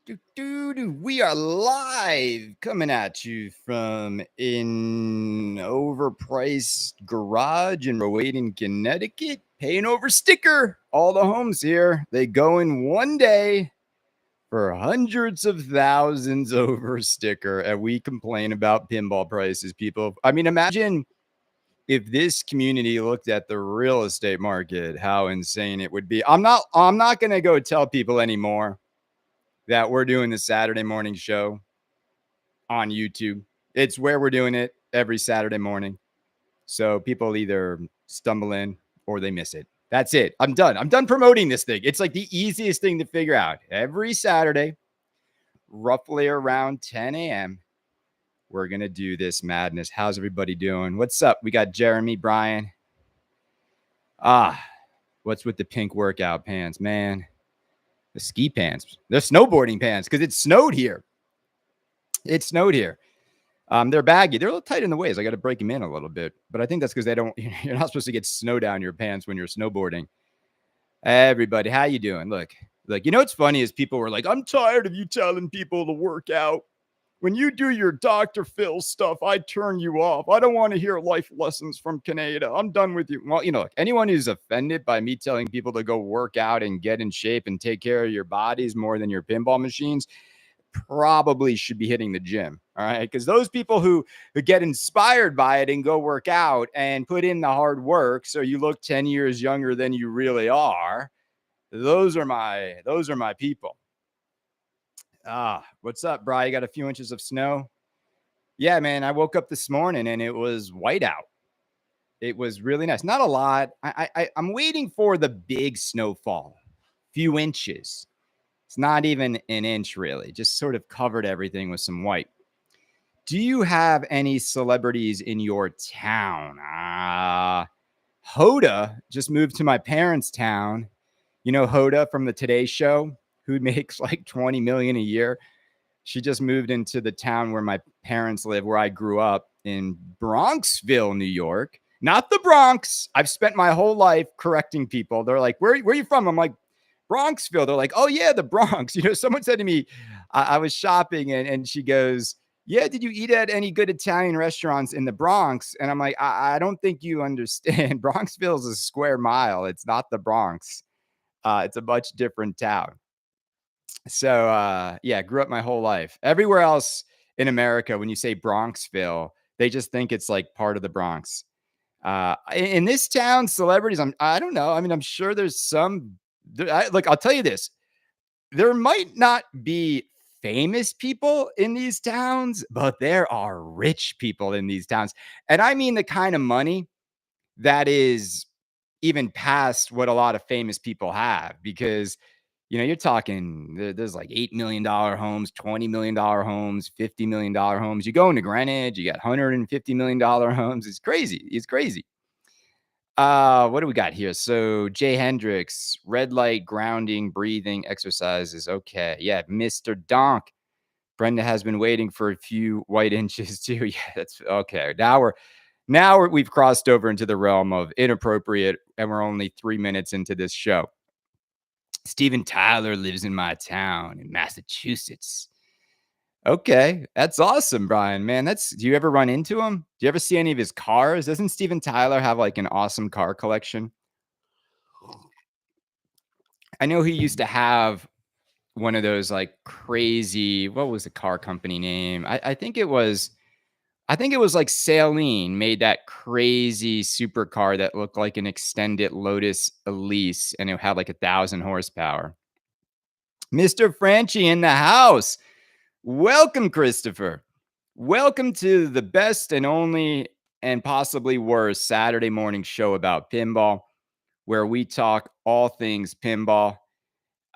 We are live coming at you from an overpriced garage in Rowayton, Connecticut. Paying over sticker. All the homes here, they go in one day for hundreds of thousands over sticker. And we complain about pinball prices, people. I mean, imagine if this community looked at the real estate market, how insane it would be. I'm not going to go tell people anymore that we're doing the Saturday morning show on YouTube. It's where we're doing it every Saturday morning. So people either stumble in or they miss it. That's it. I'm done. I'm done promoting this thing. It's like the easiest thing to figure out. Every Saturday, roughly around 10 a.m., we're going to do this madness. How's everybody doing? What's up? We got Jeremy, Brian. What's with the pink workout pants, man? The ski pants. They're snowboarding pants because it snowed here. They're baggy. They're a little tight in the waist. I got to break them in a little bit. But I think that's because you're not supposed to get snow down your pants when you're snowboarding. Everybody, how you doing? Look, what's funny is people were like, I'm tired of you telling people to work out. When you do your Dr. Phil stuff, I turn you off. I don't want to hear life lessons from Canada. I'm done with you. Well, look, anyone who's offended by me telling people to go work out and get in shape and take care of your bodies more than your pinball machines probably should be hitting the gym. All right. Because those people who get inspired by it and go work out and put in the hard work so you look 10 years younger than you really are, those are my people. What's up, Bri? You got a few inches of snow? Yeah, man. I woke up this morning and it was white out. It was really nice. Not a lot. I'm waiting for the big snowfall. Few inches. It's not even an inch, really. Just sort of covered everything with some white. Do you have any celebrities in your town? Hoda just moved to my parents' town. You know Hoda from the Today Show, who makes like $20 million a year. She just moved into the town where my parents live, where I grew up in Bronxville, New York. Not the Bronx. I've spent my whole life correcting people. They're like, where are you from? I'm like, Bronxville. They're like, oh, yeah, the Bronx. Someone said to me, I was shopping and she goes, yeah, did you eat at any good Italian restaurants in the Bronx? And I'm like, I don't think you understand. Bronxville is a square mile. It's not the Bronx. It's a much different town. So, yeah, grew up my whole life. Everywhere else in America, when you say Bronxville, they just think it's like part of the Bronx. In this town, celebrities, I don't know. I mean, I'm sure there's some. Look, I'll tell you this. There might not be famous people in these towns, but there are rich people in these towns. And I mean the kind of money that is even past what a lot of famous people have, because you're talking, there's like $8 million homes, $20 million homes, $50 million homes. You go into Greenwich, you got $150 million homes. It's crazy. What do we got here? So Jay Hendricks, red light, grounding, breathing exercises. Okay. Yeah. Mr. Donk. Brenda has been waiting for a few white inches too. Yeah, that's okay. Now we've crossed over into the realm of inappropriate, and we're only 3 minutes into this show. Steven Tyler lives in my town in Massachusetts. Okay, that's awesome, Brian. Man, do you ever run into him? Do you ever see any of his cars? Doesn't Steven Tyler have like an awesome car collection? I know he used to have one of those like crazy, what was the car company name? I think it was like Saleen made that crazy supercar that looked like an extended Lotus Elise, and it had like 1,000 horsepower. Mr. Franchi in the house. Welcome, Christopher. Welcome to the best and only and possibly worst Saturday morning show about pinball, where we talk all things pinball.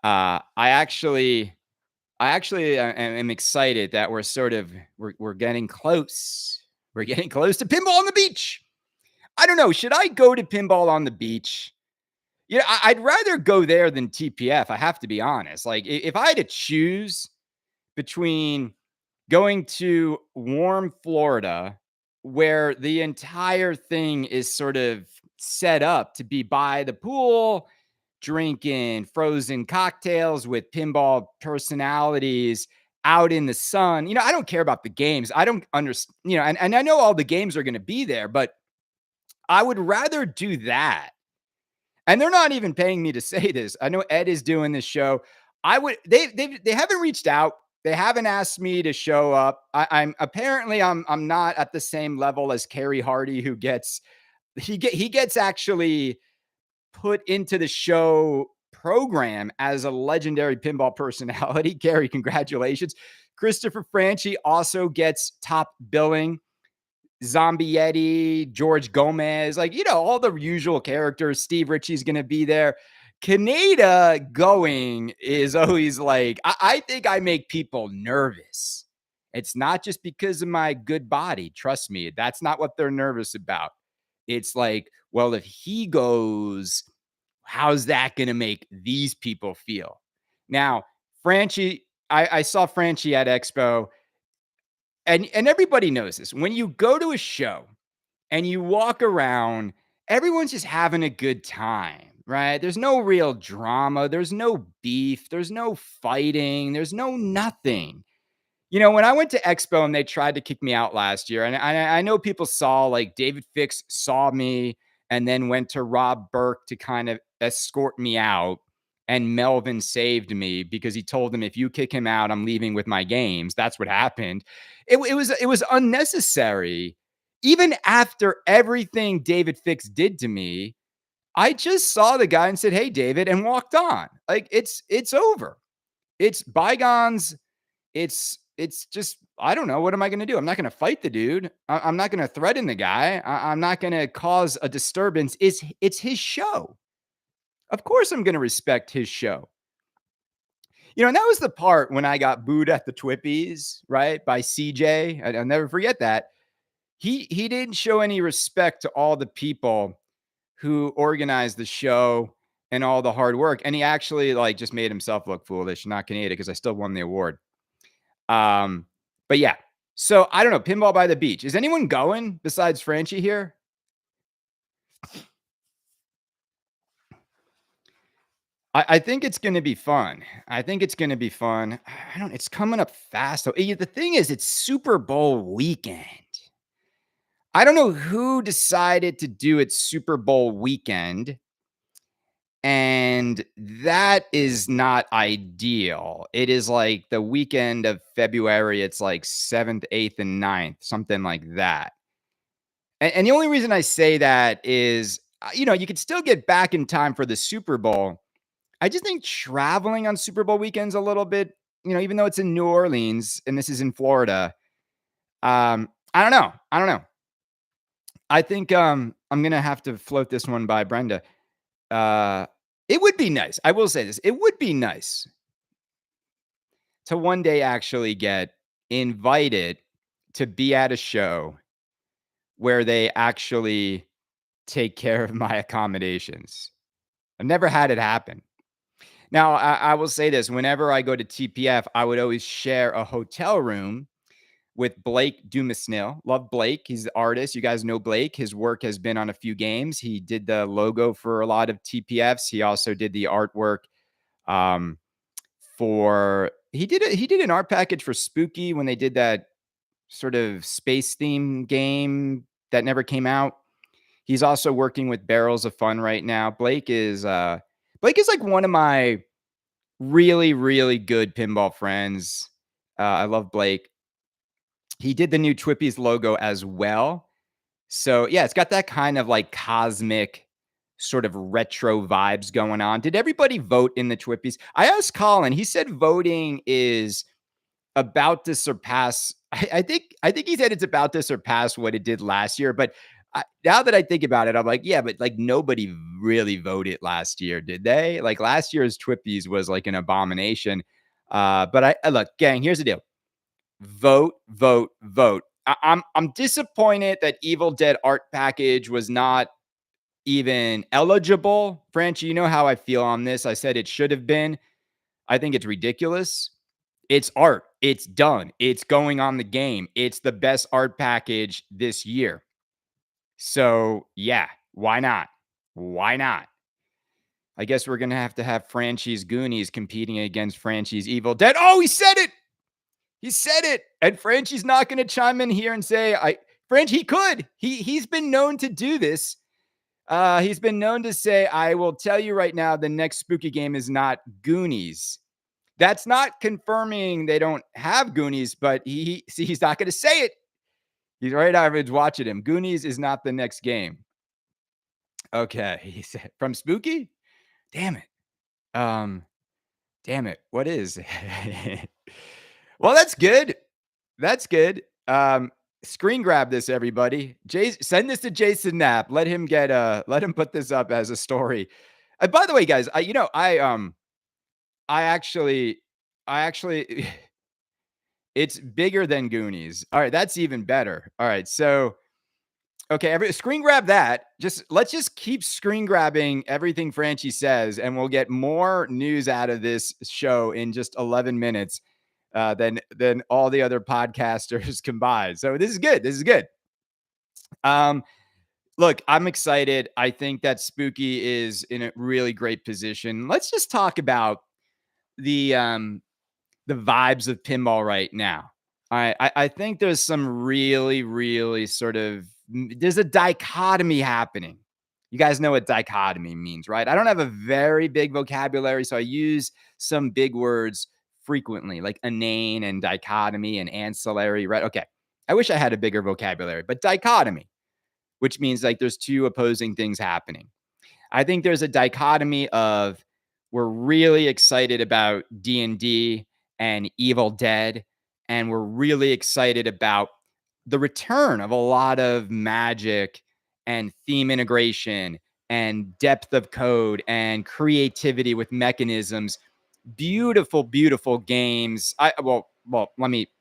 I actually am excited that we're getting close. We're getting close to pinball on the beach. I don't know. Should I go to pinball on the beach? I'd rather go there than TPF. I have to be honest. Like, if I had to choose between going to warm Florida, where the entire thing is sort of set up to be by the pool, drinking frozen cocktails with pinball personalities out in the sun. I don't care about the games. I don't understand, and I know all the games are going to be there, but I would rather do that. And they're not even paying me to say this. I know Ed is doing this show. I would they haven't reached out. They haven't asked me to show up. I'm apparently I'm not at the same level as Kerry Hardy, who gets he gets actually put into the show program as a legendary pinball personality. Kerry, congratulations. Christopher Franchi also gets top billing. Zombie Yeti, George Gomez, all the usual characters. Steve Ritchie's going to be there. Canada going is always I think I make people nervous. It's not just because of my good body. Trust me, that's not what they're nervous about. It's like, well, if he goes, how's that going to make these people feel? Now, Franchi, I saw Franchi at Expo, and everybody knows this. When you go to a show and you walk around, everyone's just having a good time, right? There's no real drama. There's no beef. There's no fighting. There's no nothing. When I went to Expo and they tried to kick me out last year, and I know people saw, David Fix saw me and then went to Rob Burke to kind of escort me out. And Melvin saved me because he told him, if you kick him out, I'm leaving with my games. That's what happened. It was unnecessary. Even after everything David Fix did to me, I just saw the guy and said, "Hey, David," and walked on. It's over. It's bygones. It's just, I don't know. What am I going to do? I'm not going to fight the dude. I'm not going to threaten the guy. I'm not going to cause a disturbance. It's his show. Of course, I'm going to respect his show. And that was the part when I got booed at the Twippies, right, by CJ. I'll never forget that. He didn't show any respect to all the people who organized the show and all the hard work. And he actually just made himself look foolish, not Canada, because I still won the award. But yeah. So I don't know. Pinball by the beach. Is anyone going besides Franchi here? I think it's going to be fun. It's coming up fast. So the thing is, it's Super Bowl weekend. I don't know who decided to do it Super Bowl weekend. And that is not ideal. It is like the weekend of February. It's like 7th, 8th, and 9th, something like that. And the only reason I say that is, you could still get back in time for the Super Bowl. I just think traveling on Super Bowl weekends a little bit, even though it's in New Orleans and this is in Florida, I don't know. I think I'm gonna have to float this one by Brenda. It would be nice. I will say this. It would be nice to one day actually get invited to be at a show where they actually take care of my accommodations. I've never had it happen. Now, I will say this. Whenever I go to TPF, I would always share a hotel room with Blake Dumasnil. Love Blake. He's the artist. You guys know Blake. His work has been on a few games. He did the logo for a lot of TPFs. He also did the artwork he did an art package for Spooky when they did that sort of space theme game that never came out. He's also working with Barrels of Fun right now. Blake is like one of my really, really good pinball friends. I love Blake. He did the new Twippies logo as well. So yeah, it's got that kind of cosmic sort of retro vibes going on. Did everybody vote in the Twippies? I asked Colin. He said voting is about to surpass. I think he said it's about to surpass what it did last year. But now that I think about it, I'm like, yeah, but nobody really voted last year, did they? Last year's Twippies was an abomination. But I look, gang. Here's the deal: vote, vote, vote. I'm disappointed that Evil Dead art package was not even eligible. Franchi, you know how I feel on this. I said it should have been. I think it's ridiculous. It's art. It's done. It's going on the game. It's the best art package this year. So yeah, why not? Why not? I guess we're gonna have to have Franchi's Goonies competing against Franchi's Evil Dead. Oh, he said it. He said it. And Franchi's not gonna chime in here and say, French, he could. He's been known to do this. He's been known to say, I will tell you right now, the next spooky game is not Goonies. That's not confirming they don't have Goonies, but he's not going to say it. He's right out of his watching him. Goonies is not the next game. Okay, he said from Spooky. Damn it. Damn it. What is? Well, that's good. That's good. Screen grab this, everybody. Send this to Jason Knapp. Let him put this up as a story. And by the way, guys, I actually it's bigger than Goonies. All right, that's even better. All right, so okay, screen grab that. Let's just keep screen grabbing everything Franchi says, and we'll get more news out of this show in just 11 minutes than all the other podcasters combined. So this is good. This is good. Look, I'm excited. I think that Spooky is in a really great position. Let's just talk about the vibes of pinball right now. I think there's some really, really there's a dichotomy happening. You guys know what dichotomy means, right? I don't have a very big vocabulary, so I use some big words frequently, like inane and dichotomy and ancillary, right? Okay. I wish I had a bigger vocabulary, but dichotomy, which means like there's two opposing things happening. I think there's a dichotomy of we're really excited about D&D and Evil Dead, and we're really excited about the return of a lot of magic and theme integration and depth of code and creativity with mechanisms. Beautiful, beautiful games. Let me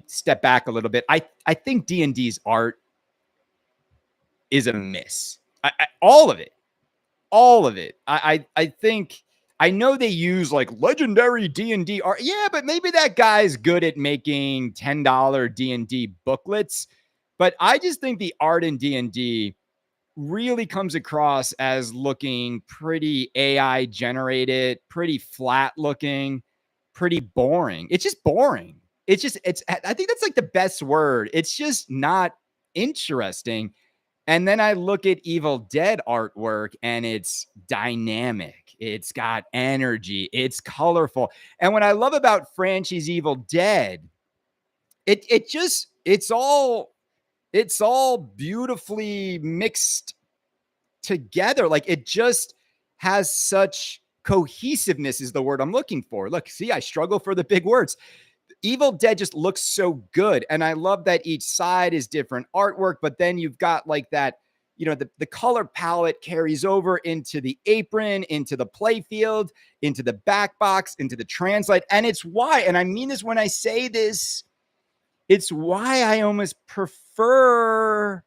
step back a little bit. I think D&D's art is a miss. All of it. I think I know they use like legendary D&D art. Yeah, but maybe that guy's good at making $10 D&D booklets. But I just think the art in D&D really comes across as looking pretty AI generated, pretty flat looking, pretty boring. It's just boring. I think that's like the best word. It's just not interesting. And then I look at Evil Dead artwork and it's dynamic. It's got energy. It's colorful. And what I love about Franchi's Evil Dead, it's all beautifully mixed together. Like it just has such cohesiveness is the word I'm looking for. Look, see, I struggle for the big words. Evil Dead just looks so good. And I love that each side is different artwork, but then you've got like that, the color palette carries over into the apron, into the play field, into the back box, into the translate. And it's why, and I mean this when I say this, it's why I almost prefer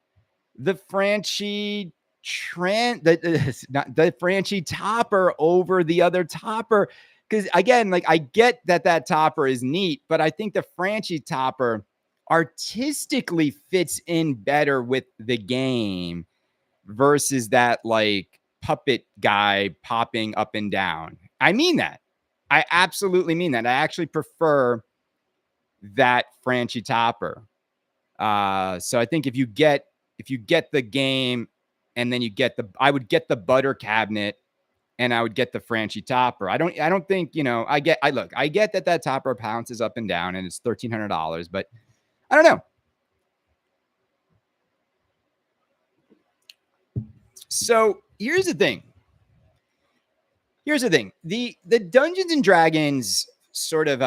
the Franchi the Franchi topper over the other topper. Because again, like I get that topper is neat, but I think the Franchi topper artistically fits in better with the game versus that like puppet guy popping up and down. I mean that. I absolutely mean that. I actually prefer that Franchi topper. So I think if you get the game and then I would get the butter cabinet and I would get the Franchi topper. I don't think, I get that topper pounces up and down and it's $1,300, but I don't know. So here's the thing. The Dungeons and Dragons sort of,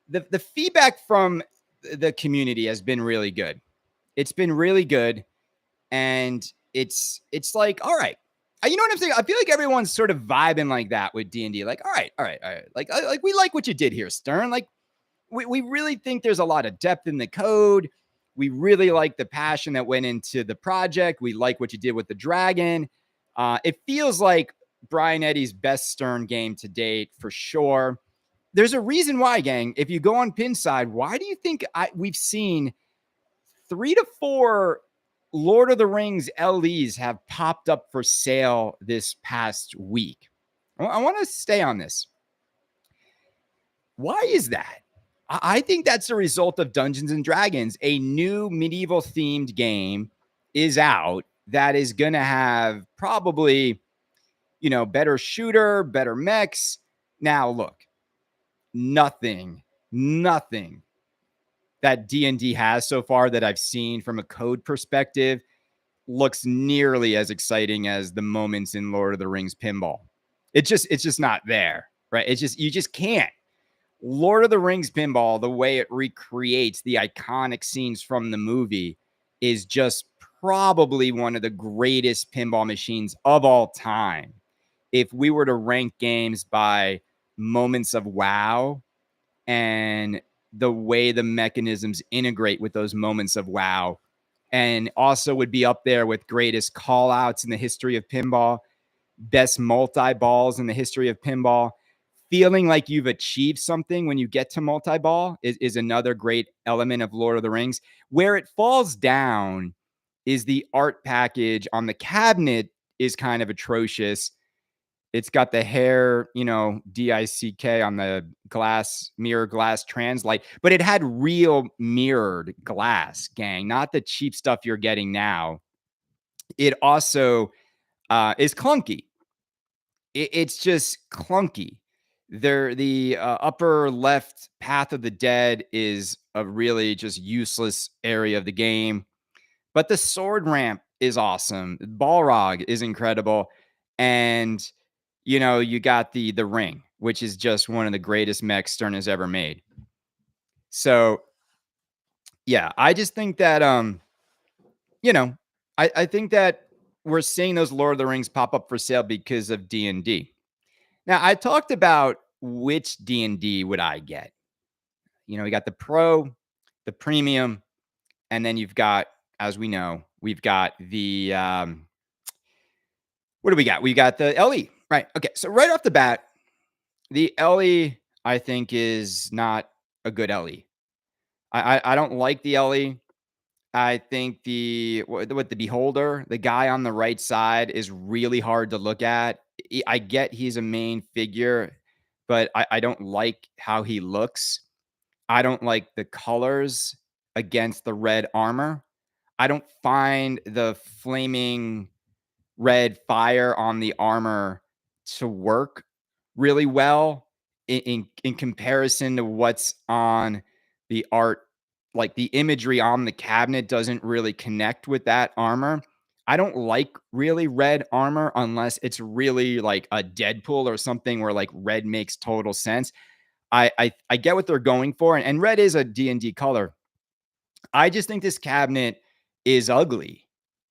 the feedback from the community has been really good. It's been really good. And it's like, all right, you know what I'm saying? I feel like everyone's sort of vibing like that with D&D. Like, all right. Like we like what you did here, Stern. Like we really think there's a lot of depth in the code. We really like the passion that went into the project. We like what you did with the dragon. It feels like Brian Eddy's best Stern game to date for sure. There's a reason why, gang. If you go on Pinside, why do you think we've seen 3 to 4 Lord of the Rings LEs have popped up for sale this past week. I want to stay on this. Why is that? I think that's a result of Dungeons and Dragons. A new medieval themed game is out that is going to have probably, better shooter, better mechs. Now, look, nothing that D&D has so far that I've seen from a code perspective looks nearly as exciting as the moments in Lord of the Rings Pinball. It's just not there, right? You just can't. Lord of the Rings Pinball, the way it recreates the iconic scenes from the movie, is just probably one of the greatest pinball machines of all time. If we were to rank games by moments of wow and the way the mechanisms integrate with those moments of wow, and also would be up there with greatest call outs in the history of pinball, best multi-balls in the history of pinball. Feeling like you've achieved something when you get to multi-ball is another great element of Lord of the Rings. Where it falls down is the art package on the cabinet is kind of atrocious. It's got the hair, DICK on the mirror glass translite, but it had real mirrored glass, gang, not the cheap stuff you're getting now. It also is clunky. It's just clunky. The upper left Path of the Dead is a really just useless area of the game, but the sword ramp is awesome. Balrog is incredible, and you got the ring, which is just one of the greatest mechs Stern has ever made. So, yeah, I just think that I think that we're seeing those Lord of the Rings pop up for sale because of D&D. Now, I talked about which D&D would I get. We got the Pro, the Premium, and then you've got, as we know, we've got the what do we got? We got the LE, right? Okay, so right off the bat, the LE I think is not a good LE. I don't like the LE. I think the Beholder, the guy on the right side, is really hard to look at. I get he's a main figure, but I don't like how he looks. I don't like the colors against the red armor. I don't find the flaming red fire on the armor to work really well in comparison to what's on the art. Like the imagery on the cabinet doesn't really connect with that armor. I don't like really red armor unless it's really like a Deadpool or something where like red makes total sense. I get what they're going for, and red is a D&D color. I just think this cabinet is ugly.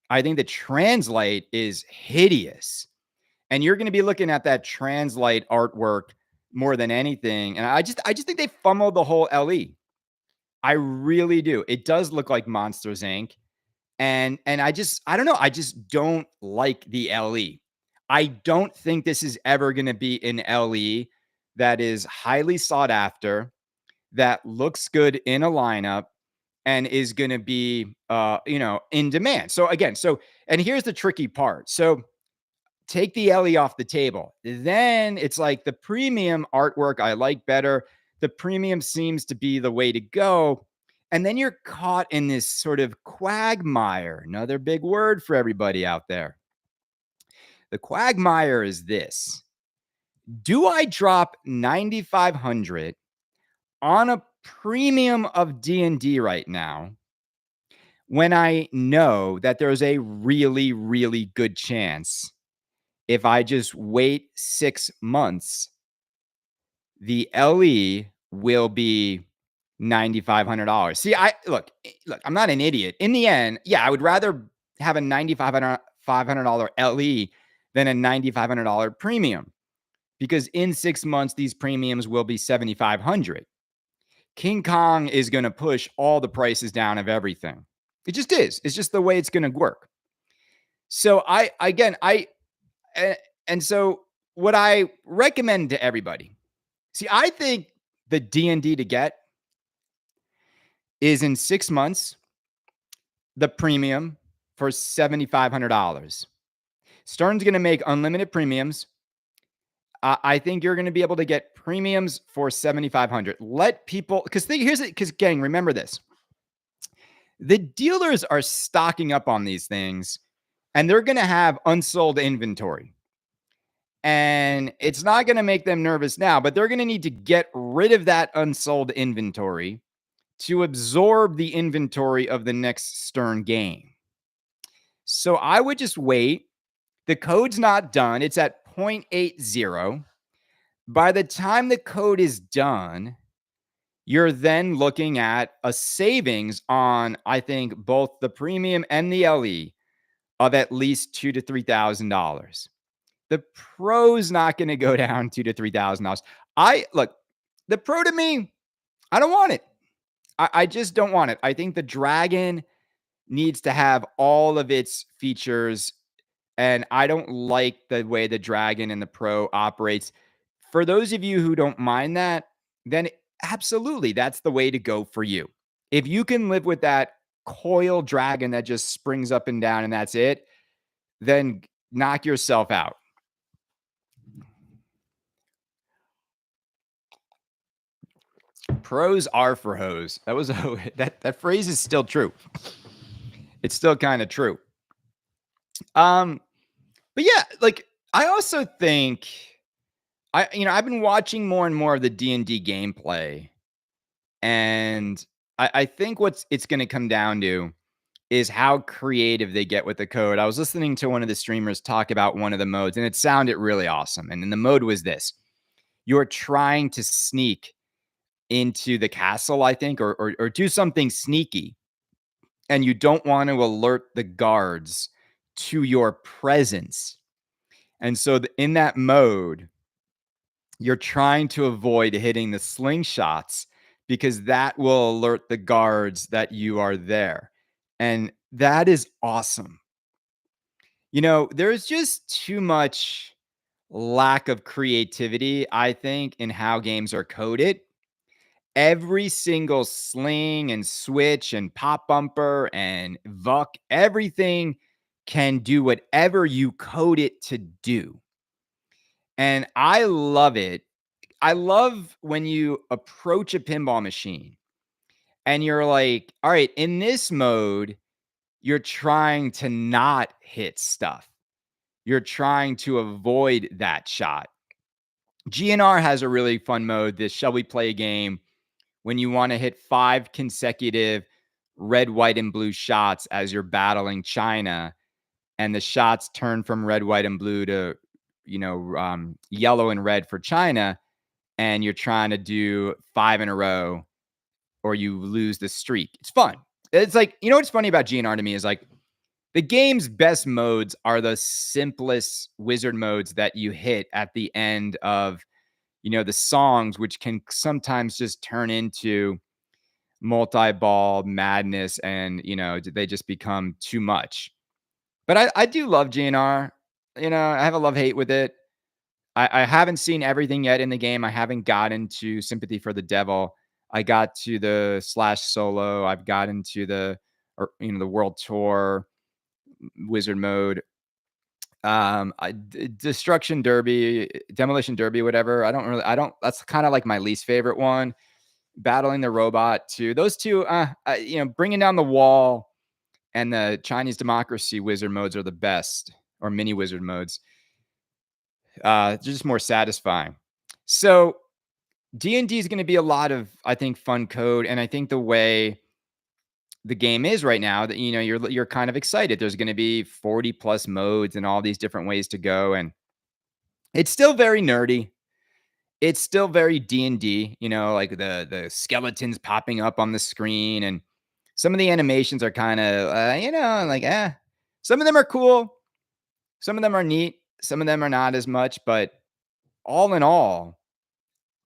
I think the translate is hideous. And you're going to be looking at that translate artwork more than anything. And I just think they fumbled the whole LE. I really do. It does look like Monsters Inc. And I don't know. I just don't like the LE. I don't think this is ever going to be an LE that is highly sought after, that looks good in a lineup, and is going to be in demand. So again, and here's the tricky part. So take the LE off the table. Then it's like the premium artwork I like better. The premium seems to be the way to go. And then you're caught in this sort of quagmire. Another big word for everybody out there. The quagmire is this. Do I drop 9,500 on a premium of D&D right now when I know that there's a really, really good chance if I just wait 6 months, the LE will be $9,500. See, look, I'm not an idiot. In the end, yeah, I would rather have a $9,500 LE than a $9,500 premium, because in 6 months, these premiums will be $7,500. King Kong is going to push all the prices down of everything. It just is. It's just the way it's going to work. So and so what I recommend to everybody, see, I think the D&D to get is in 6 months, the premium for $7,500. Stern's going to make unlimited premiums. I think you're going to be able to get premiums for 7,500. Let people, because here's it, because gang, remember this. The dealers are stocking up on these things and they're going to have unsold inventory. And it's not going to make them nervous now, but they're going to need to get rid of that unsold inventory to absorb the inventory of the next Stern game. So I would just wait. The code's not done. It's at 0.80. By the time the code is done, you're then looking at a savings on, I think, both the premium and the LE of at least $2,000 to $3,000. The pro's not going to go down $2,000 to $3,000. Look, the pro to me, I don't want it. I just don't want it. I think the Dragon needs to have all of its features, and I don't like the way the Dragon and the Pro operates. For those of you who don't mind that, then absolutely, that's the way to go for you. If you can live with that coil Dragon that just springs up and down and that's it, then knock yourself out. Pros are for hoes. That phrase is still true. It's still kind of true. But yeah, like I also think I've been watching more and more of the D&D gameplay, and I think it's going to come down to is how creative they get with the code. I was listening to one of the streamers talk about one of the modes, and it sounded really awesome. And then the mode was this: you're trying to sneak into the castle, I think, or do something sneaky, and you don't want to alert the guards to your presence. And so in that mode, you're trying to avoid hitting the slingshots because that will alert the guards that you are there. And that is awesome. There's just too much lack of creativity, I think, in how games are coded. Every single sling and switch and pop bumper and vuck, everything can do whatever you code it to do. And I love it. I love when you approach a pinball machine and you're like, all right, in this mode, you're trying to not hit stuff. You're trying to avoid that shot. GNR has a really fun mode, this Shall We Play a Game, when you want to hit 5 consecutive red, white, and blue shots as you're battling China, and the shots turn from red, white, and blue to, yellow and red for China, and you're trying to do 5 in a row or you lose the streak. It's fun. It's like, what's funny about GNR to me is like the game's best modes are the simplest wizard modes that you hit at the end of, the songs, which can sometimes just turn into multi-ball madness and, they just become too much. But I do love GNR. I have a love-hate with it. I haven't seen everything yet in the game. I haven't gotten to Sympathy for the Devil. I got to the Slash Solo. I've gotten to the World Tour wizard mode. Destruction Derby, Demolition Derby, whatever. That's kind of like my least favorite one. Battling the Robot too. Those two, Bringing Down the Wall and the Chinese Democracy wizard modes are the best, or mini wizard modes. Just more satisfying. So D&D is going to be a lot of, I think, fun code. And I think the way the game is right now, that, you're kind of excited. There's going to be 40 plus modes and all these different ways to go. And it's still very nerdy. It's still very D&D, like the skeletons popping up on the screen. And some of the animations are kind of, some of them are cool. Some of them are neat. Some of them are not as much, but all in all,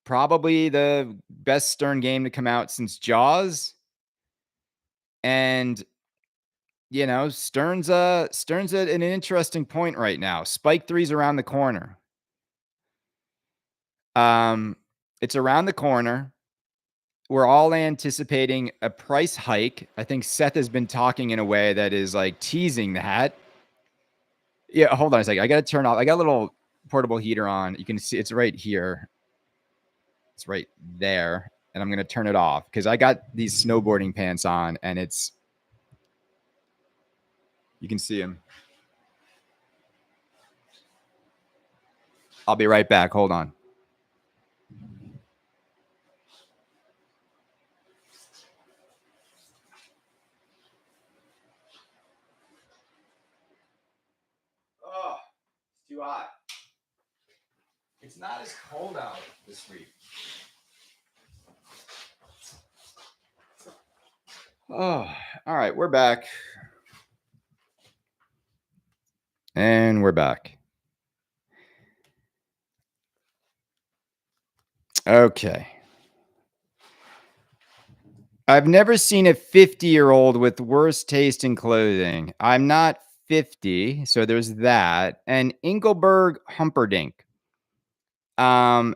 probably the best Stern game to come out since Jaws. And, Stern's at an interesting point right now. Spike 3's around the corner. It's around the corner. we're all anticipating a price hike. I think Seth has been talking in a way that is like teasing that. Yeah, hold on a second. I got to turn off. I got a little portable heater on. You can see it's right here. It's right there. And I'm going to turn it off because I got these snowboarding pants on and you can see them. I'll be right back. Hold on. Oh, it's too hot. It's not as cold out this week. Oh, all right. We're back. And we're back. Okay. I've never seen a 50-year-old with worse taste in clothing. I'm not 50, so there's that. And Engelberg Humperdinck. I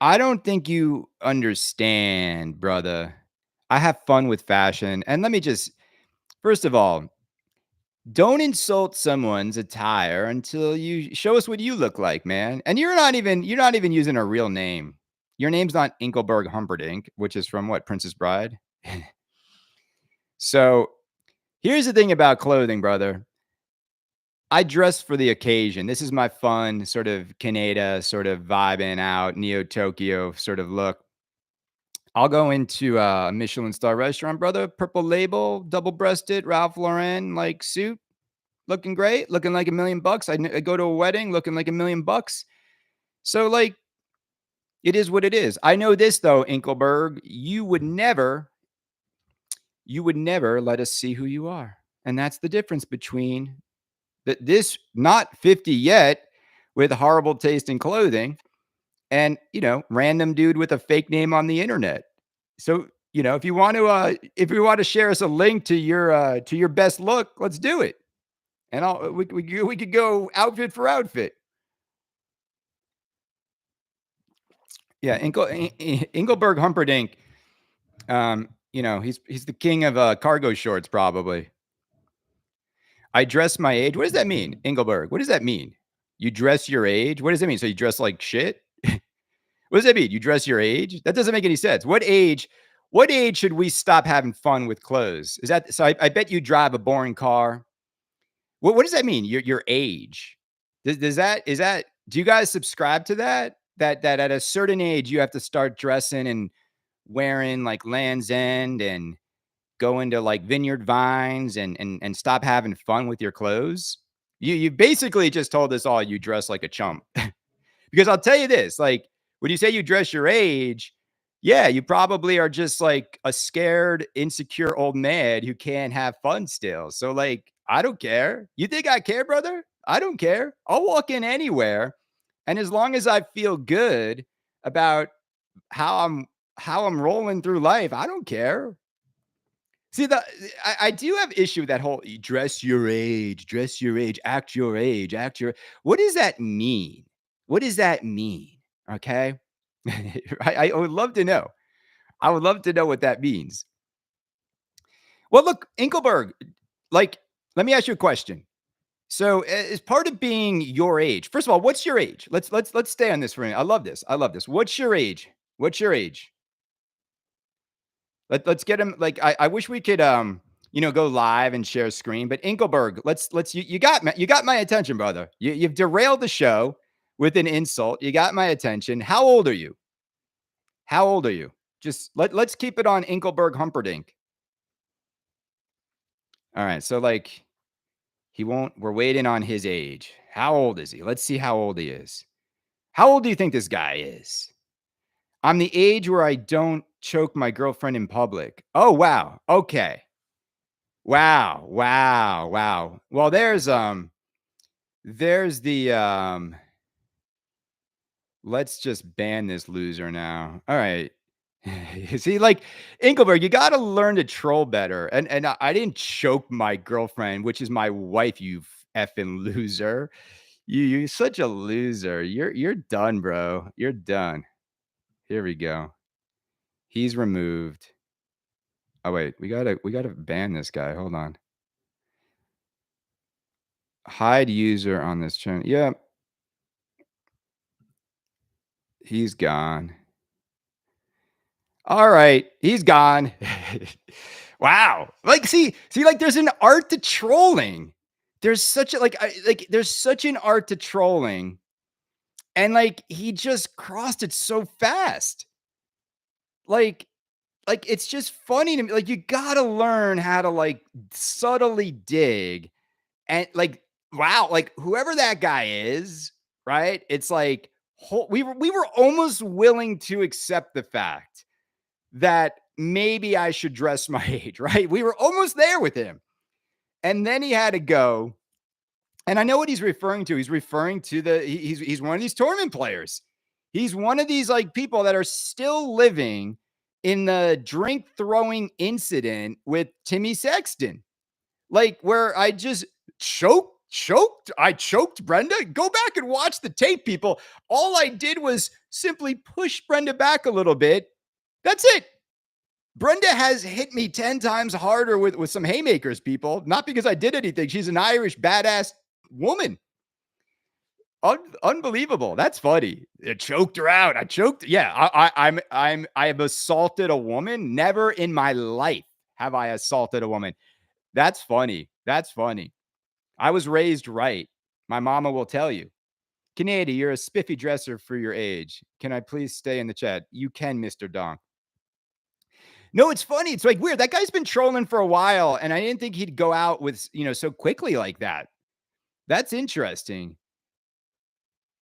don't think you understand, brother. I have fun with fashion. And let me just, first of all, don't insult someone's attire until you show us what you look like, man. And you're not even using a real name. Your name's not Engelberg Humperdinck, which is from what, Princess Bride? So here's the thing about clothing, brother. I dress for the occasion. This is my fun sort of Canada, sort of vibing out, Neo Tokyo sort of look. I'll go into a Michelin star restaurant, brother. Purple label, double breasted, Ralph Lauren like suit, looking great, looking like $1,000,000. I go to a wedding looking like $1,000,000. So like, it is what it is. I know this though, Inkelberg, you would never let us see who you are, and that's the difference between this not 50 yet with horrible taste in clothing and random dude with a fake name on the internet. So if you want to share us a link to your best look, let's do it. And we could go outfit for outfit. Yeah, Engelberg Humperdinck. He's the king of cargo shorts, probably. I dress my age. What does that mean, Engelberg? What does that mean? You dress your age? What does that mean? So you dress like shit? What does that mean? You dress your age? That doesn't make any sense. What age? What age should we stop having fun with clothes? Is that so? I bet you drive a boring car. What does that mean? Your age? Does that is that? Do you guys subscribe to that? That at a certain age you have to start dressing and wearing like Land's End and going to like Vineyard Vines and stop having fun with your clothes? You basically just told us all you dress like a chump. Because I'll tell you this, like when you say you dress your age, yeah, you probably are just like a scared, insecure old man who can't have fun still. So like, I don't care. You think I care, brother? I don't care. I'll walk in anywhere. And as long as I feel good about how I'm rolling through life, I don't care. See, I do have issue with that whole dress your age, act your age, act your. What does that mean? What does that mean? Okay, I would love to know. I would love to know what that means. Well, look, Inkelberg, like, let me ask you a question. So, as part of being your age, first of all, what's your age? Let's stay on this for a minute. I love this. I love this. What's your age? What's your age? Let's get him. Like I wish we could go live and share screen. But Inkelberg, you got my attention, brother. You've derailed the show with an insult. You got my attention. How old are you? How old are you? Just let's keep it on Inkelberg Humperdinck. All right. So like he won't. We're waiting on his age. How old is he? Let's see how old he is. How old do you think this guy is? I'm the age where I don't choke my girlfriend in public. Oh wow. Okay. Wow, wow, wow. Well, there's the let's just ban this loser now. All right. See, like Engelberg, you got to learn to troll better. And I didn't choke my girlfriend, which is my wife. You effing loser. You're such a loser. You're done, bro. You're done. Here we go. He's removed. Oh wait, we gotta ban this guy. Hold on. Hide user on this channel. Yeah, he's gone. All right, he's gone. Wow. Like, see, like, there's an art to trolling. There's such a there's such an art to trolling, and like he just crossed it so fast. Like, it's just funny to me. Like, you gotta learn how to like subtly dig and like, wow, like whoever that guy is, right? It's like we were almost willing to accept the fact that maybe I should dress my age, right? We were almost there with him. And then he had to go. And I know what he's referring to. He's referring to he's one of these tournament players. He's one of these like people that are still living in the drink throwing incident with Timmy Sexton. Like where I just I choked Brenda. Go back and watch the tape, people. All I did was simply push Brenda back a little bit. That's it. Brenda has hit me 10 times harder with some haymakers, people. Not because I did anything. She's an Irish badass woman. Unbelievable. That's funny. It choked her out. I choked. Yeah, I have assaulted a woman. Never in my life have I assaulted a woman. That's funny. That's funny. I was raised right. My mama will tell you. Canada, you're a spiffy dresser for your age. Can I please stay in the chat? You can, Mr. Donk. No, it's funny. It's like weird. That guy's been trolling for a while, and I didn't think he'd go out with, so quickly like that. That's interesting.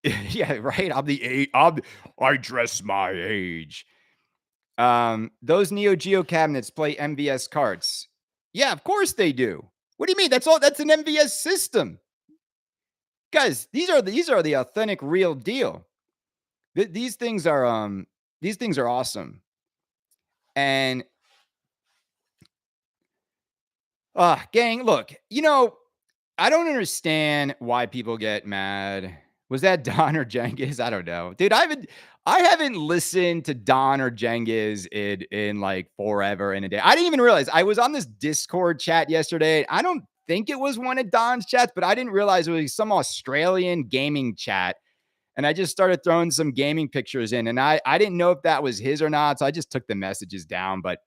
Yeah, right. I dress my age. Those Neo Geo cabinets play MVS carts. Yeah, of course they do. What do you mean? That's an MVS system. Guys, these are the authentic real deal. These things are awesome. And gang, look, I don't understand why people get mad. Was that Don or Jengis? I don't know. Dude, I haven't listened to Don or Jengis in like forever in a day. I didn't even realize I was on this Discord chat yesterday. I don't think it was one of Don's chats, but I didn't realize it was some Australian gaming chat. And I just started throwing some gaming pictures in. And I didn't know if that was his or not. So I just took the messages down. But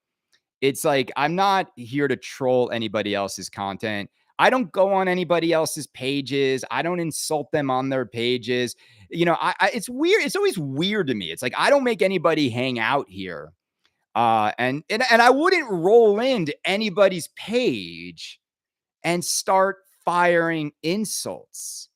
it's like, I'm not here to troll anybody else's content. I don't go on anybody else's pages. I don't insult them on their pages. It's weird. It's always weird to me. It's like, I don't make anybody hang out here. And I wouldn't roll into anybody's page and start firing insults.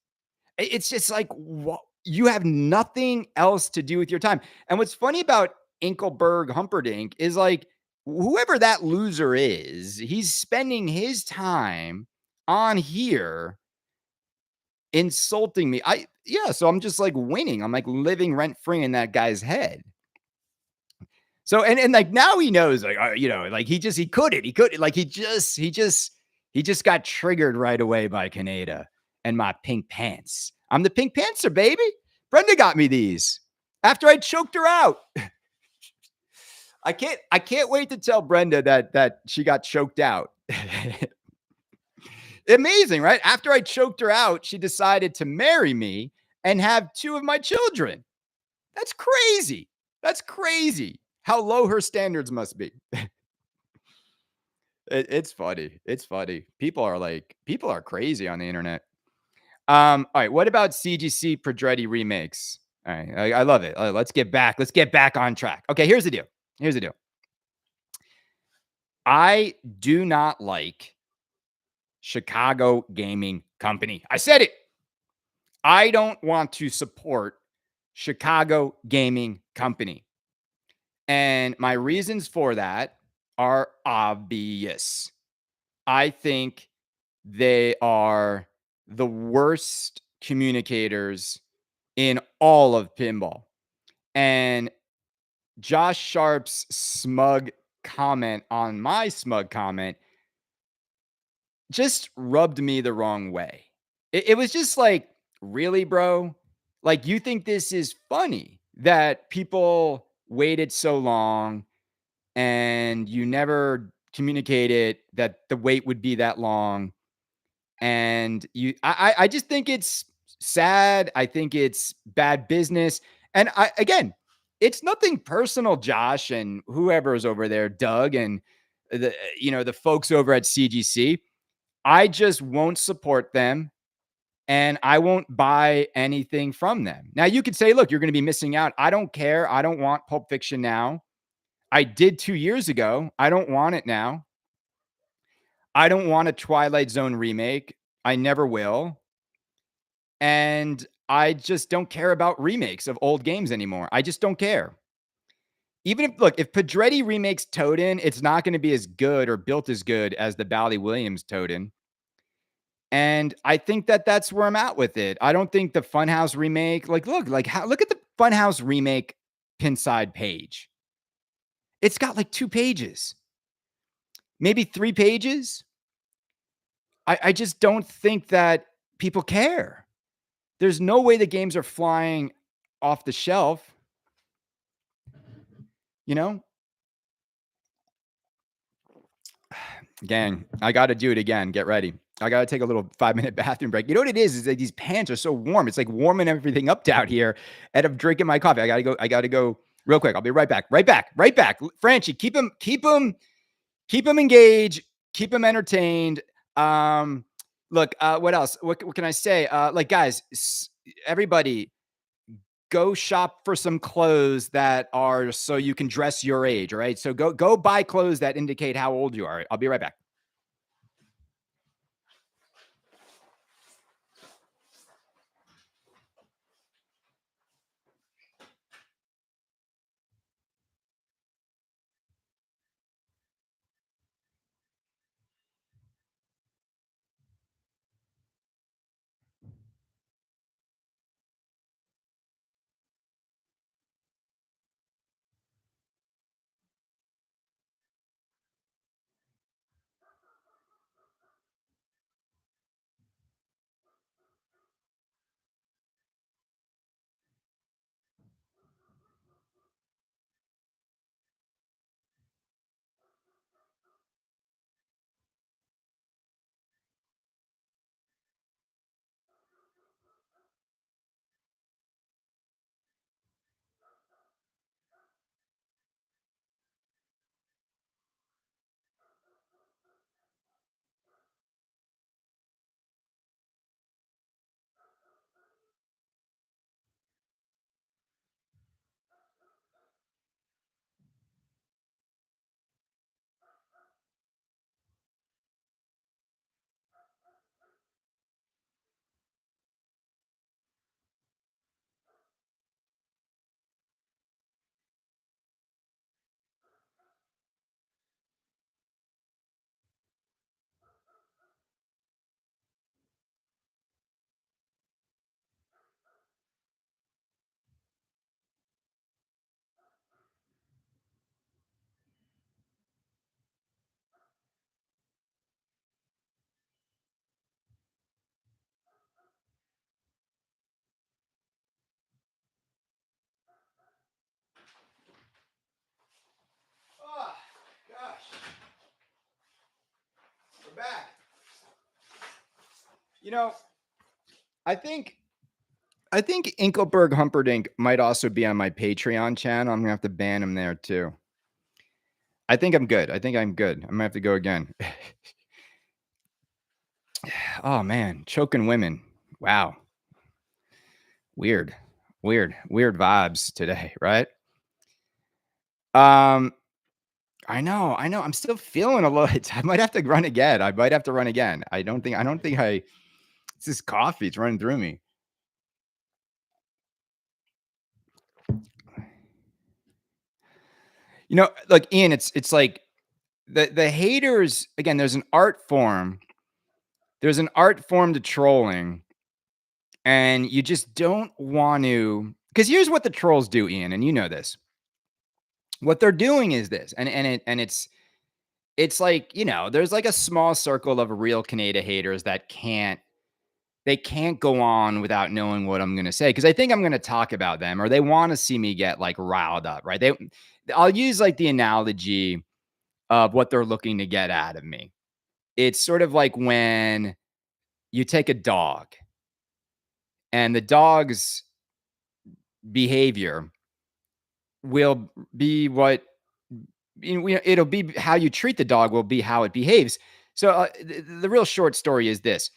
It's just like, what? You have nothing else to do with your time. And what's funny about Inkelberg Humperdinck is like, whoever that loser is, he's spending his time on here insulting me. So I'm just like winning. I'm like living rent free in that guy's head. So and like now he knows, like like he couldn't like he just got triggered right away by Canada and my pink pants. I'm the pink pantser, baby. Brenda got me these after I choked her out. I can't wait to tell Brenda that she got choked out. Amazing, right? After I choked her out, she decided to marry me and have two of my children. That's crazy. That's crazy. How low her standards must be. It's funny. It's funny. People are crazy on the internet. All right. What about CGC Pedretti remakes? All right. I love it. Let's get back. Let's get back on track. Okay. Here's the deal. I do not like Chicago Gaming Company. I said it. I don't want to support Chicago Gaming Company. And my reasons for that are obvious. I think they are the worst communicators in all of pinball. And Josh Sharp's smug comment on my smug comment just rubbed me the wrong way. It was just like, really, bro? Like, you think this is funny that people waited so long and you never communicated that the wait would be that long. And I just think it's sad. I think it's bad business. And again, it's nothing personal, Josh, and whoever is over there, Doug, and the folks over at CGC. I just won't support them, and I won't buy anything from them. Now you could say, look, you're going to be missing out. I don't care. I don't want Pulp Fiction now. I did 2 years ago. I don't want it now. I don't want a Twilight Zone remake. I never will. And I just don't care about remakes of old games anymore. I just don't care. Even if Pedretti remakes Toadin, it's not going to be as good or built as good as the Bally Williams Toadin. And I think that that's where I'm at with it. I don't think the Funhouse remake, look at the Funhouse remake pinside page. It's got like 2 pages, maybe 3 pages. I just don't think that people care. There's no way the games are flying off the shelf, you know? Gang, I got to do it again. Get ready. I got to take a little 5-minute bathroom break. You know what it is that these pants are so warm. It's like warming everything up down here. And I'm drinking my coffee. I got to go real quick. I'll be right back. Right back. Franchi, keep them engaged, keep them entertained. Look, what else? What can I say? Guys, everybody, go shop for some clothes that are so you can dress your age. All right. So go buy clothes that indicate how old you are. I'll be right back. Oh, gosh. We're back. You know, I think Inkelberg Humperdinck might also be on my Patreon channel. I'm gonna have to ban him there too. I think I'm good. I'm gonna have to go again. Oh man, choking women. Wow. Weird. Weird vibes today, right? I know. I'm still feeling a little. I might have to run again. I don't think it's this coffee. It's running through me. Look, Ian, it's like the haters, again, there's an art form. There's an art form to trolling, and you just don't want to, because here's what the trolls do, Ian, and you know this. What they're doing is this, it's like, there's like a small circle of real Canada haters that can't go on without knowing what I'm going to say, because I think I'm going to talk about them, or they want to see me get like riled up, right? I'll use like the analogy of what they're looking to get out of me. It's sort of like when you take a dog and the dog's behavior will be what it'll be how you treat the dog will be how it behaves. So the real short story is this: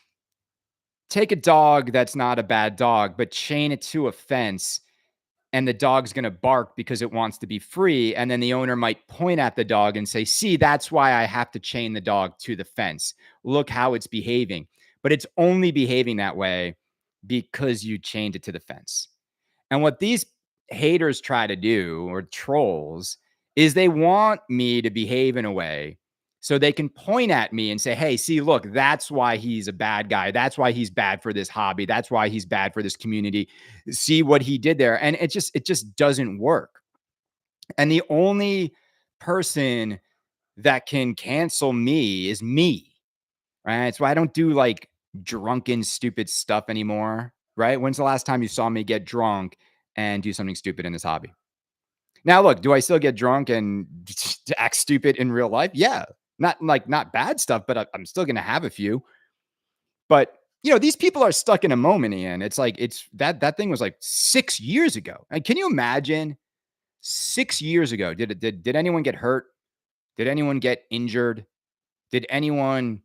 take a dog that's not a bad dog, but chain it to a fence, and the dog's going to bark because it wants to be free. And then the owner might point at the dog and say, see, that's why I have to chain the dog to the fence. Look how it's behaving. But it's only behaving that way because you chained it to the fence. And what these haters try to do, or trolls, is they want me to behave in a way so they can point at me and say, hey, see, look, that's why he's a bad guy. That's why he's bad for this hobby. That's why he's bad for this community. See what he did there. And it just doesn't work. And the only person that can cancel me is me. Right. That's why I don't do like drunken, stupid stuff anymore. Right. When's the last time you saw me get drunk and do something stupid in this hobby? Now, look, do I still get drunk and act stupid in real life? Yeah. Not bad stuff, but I'm still going to have a few. But, these people are stuck in a moment, Ian. It's like, that thing was like 6 years ago. And can you imagine 6 years ago? Did anyone get hurt? Did anyone get injured? Did anyone,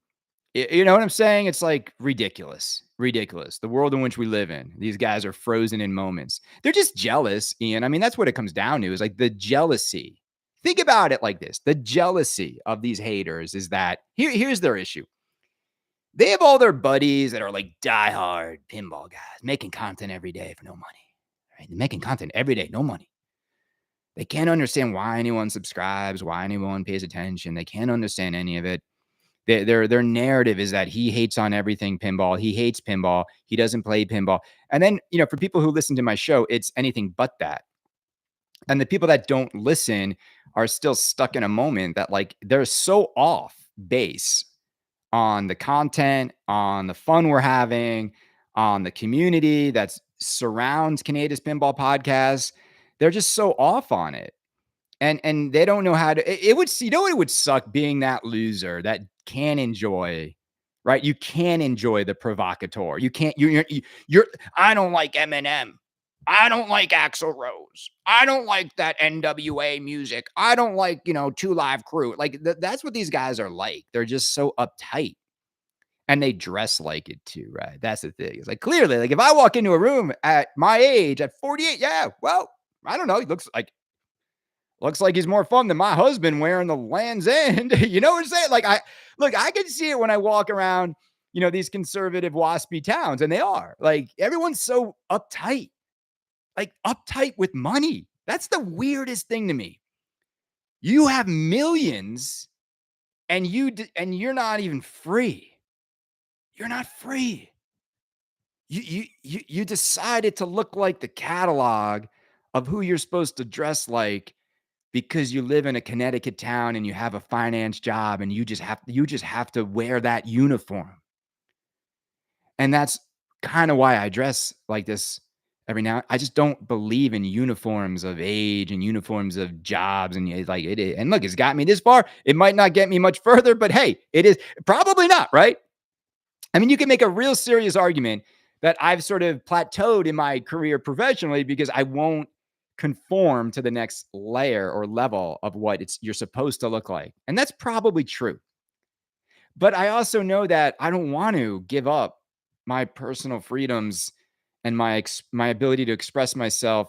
you know what I'm saying? It's like ridiculous. Ridiculous. The world in which we live in. These guys are frozen in moments. They're just jealous, Ian. I mean, that's what it comes down to, is like the jealousy. Think about it like this. The jealousy of these haters is that here's their issue. They have all their buddies that are like diehard pinball guys making content every day for no money. Right? They're making content every day, no money. They can't understand why anyone subscribes, why anyone pays attention. They can't understand any of it. Their narrative is that he hates on everything pinball. He hates pinball. He doesn't play pinball. And then, for people who listen to my show, it's anything but that. And the people that don't listen are still stuck in a moment that, like, they're so off base on the content, on the fun we're having, on the community that surrounds Canada's Pinball Podcast. They're just so off on it. And they don't know how to, it would, it would suck being that loser that can enjoy, right? You can enjoy the provocateur. You can't, I don't like Eminem. I don't like Axl Rose. I don't like that NWA music. I don't like, Two Live Crew. Like that's what these guys are like. They're just so uptight. And they dress like it too, right? That's the thing. It's like, clearly, like if I walk into a room at my age, at 48, yeah, well, I don't know. He looks like he's more fun than my husband wearing the Land's End. You know what I'm saying? Like I can see it when I walk around, these conservative waspy towns, and they are like, everyone's so uptight, like uptight with money. That's the weirdest thing to me. You have millions and you're not even free. You're not free. You decided to look like the catalog of who you're supposed to dress like because you live in a Connecticut town and you have a finance job and you just have to wear that uniform. And that's kind of why I dress like this every now. I just don't believe in uniforms of age and uniforms of jobs, and like it is. And look, it's got me this far. It might not get me much further, but hey, it is probably not, right? I mean, you can make a real serious argument that I've sort of plateaued in my career professionally because I won't conform to the next layer or level of what you're supposed to look like. And that's probably true. But I also know that I don't want to give up my personal freedoms and my ability to express myself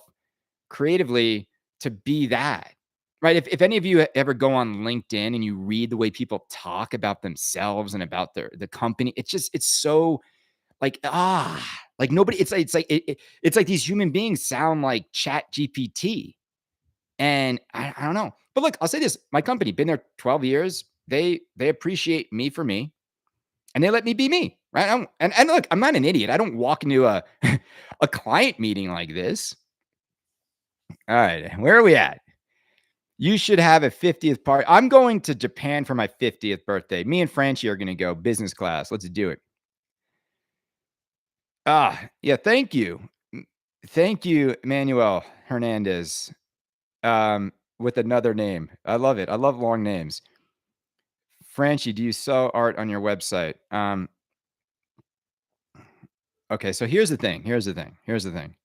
creatively to be that. Right? If any of you ever go on LinkedIn and you read the way people talk about themselves and about the company, it's so like, like nobody, it's like these human beings sound like Chat GPT. And I don't know. But look, I'll say this. My company, been there 12 years. They appreciate me for me, and they let me be me. Right. And look, I'm not an idiot. I don't walk into a a client meeting like this. All right. Where are we at? You should have a 50th party. I'm going to Japan for my 50th birthday. Me and Francie are going to go business class. Let's do it. Yeah. Thank you. Thank you, Manuel Hernandez. with another name. I love it. I love long names. Franchi, do you sell art on your website? Okay, so here's the thing.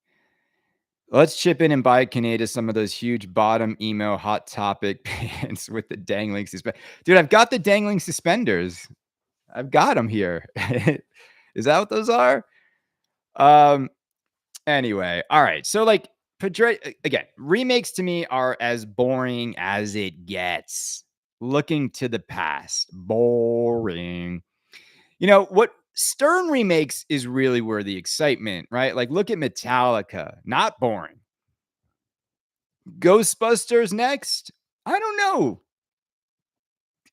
Let's chip in and buy Canada some of those huge bottom emo hot topic pants with the dangling suspenders. Dude, I've got the dangling suspenders. I've got them here. Is that what those are? Um, Anyway, all right. So like again, remakes to me are as boring as it gets. Looking to the past, boring. You know what? Stern remakes is really where the excitement, right? Like look at Metallica, not boring. Ghostbusters next? I don't know.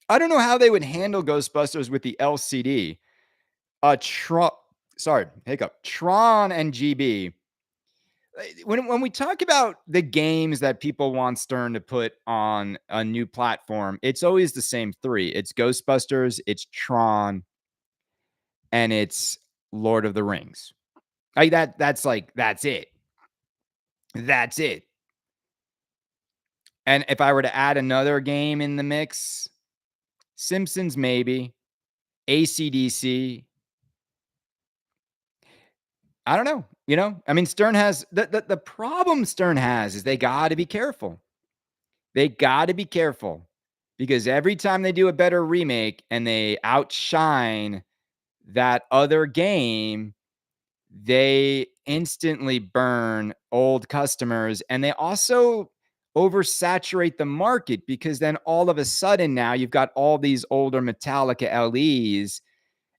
I don't know how they would handle Ghostbusters with the LCD. Tron and GB. When we talk about the games that people want Stern to put on a new platform, it's always the same three. It's Ghostbusters, it's Tron, and it's Lord of the Rings. Like that's it. That's it. And if I were to add another game in the mix, Simpsons maybe, AC/DC. I don't know. I mean, Stern has the problem Stern has is they got to be careful. They got to be careful because every time they do a better remake and they outshine that other game, they instantly burn old customers and they also oversaturate the market because then all of a sudden now you've got all these older Metallica LEs.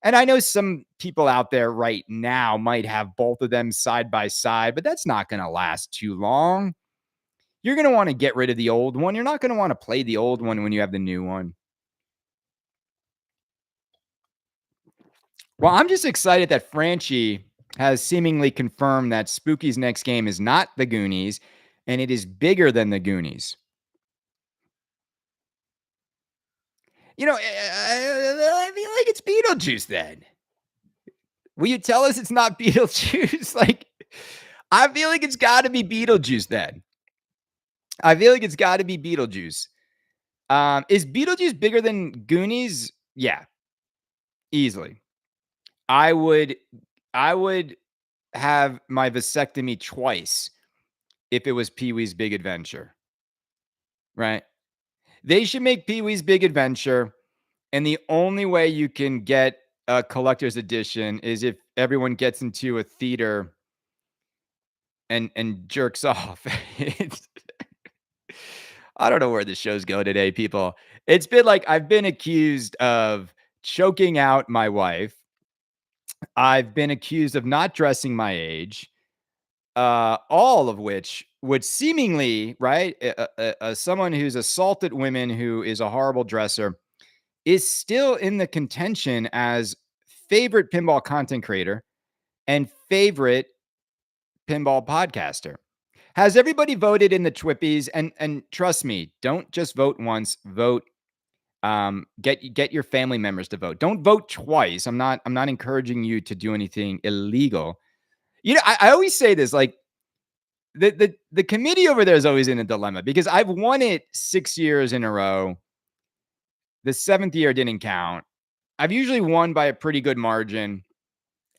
And I know some people out there right now might have both of them side by side, but that's not going to last too long. You're going to want to get rid of the old one. You're not going to want to play the old one when you have the new one. Well, I'm just excited that Franchi has seemingly confirmed that Spooky's next game is not the Goonies and it is bigger than the Goonies. I feel like it's Beetlejuice then. Will you tell us it's not Beetlejuice? I feel like it's got to be Beetlejuice then. I feel like it's got to be Beetlejuice. Is Beetlejuice bigger than Goonies? Yeah, easily. I would have my vasectomy twice if it was Pee-wee's Big Adventure. Right? They should make Pee-wee's Big Adventure, and the only way you can get a collector's edition is if everyone gets into a theater and jerks off. I don't know where the shows go today, people. It's been like I've been accused of choking out my wife. I've been accused of not dressing my age. All of which would seemingly, right, someone who's assaulted women, who is a horrible dresser, is still in the contention as favorite pinball content creator and favorite pinball podcaster. Has everybody voted in the Twippies? And trust me, don't just vote once. Vote. Get your family members to vote. Don't vote twice. I'm not encouraging you to do anything illegal. I always say this, like the committee over there is always in a dilemma because I've won it 6 years in a row. The 7th year didn't count. I've usually won by a pretty good margin.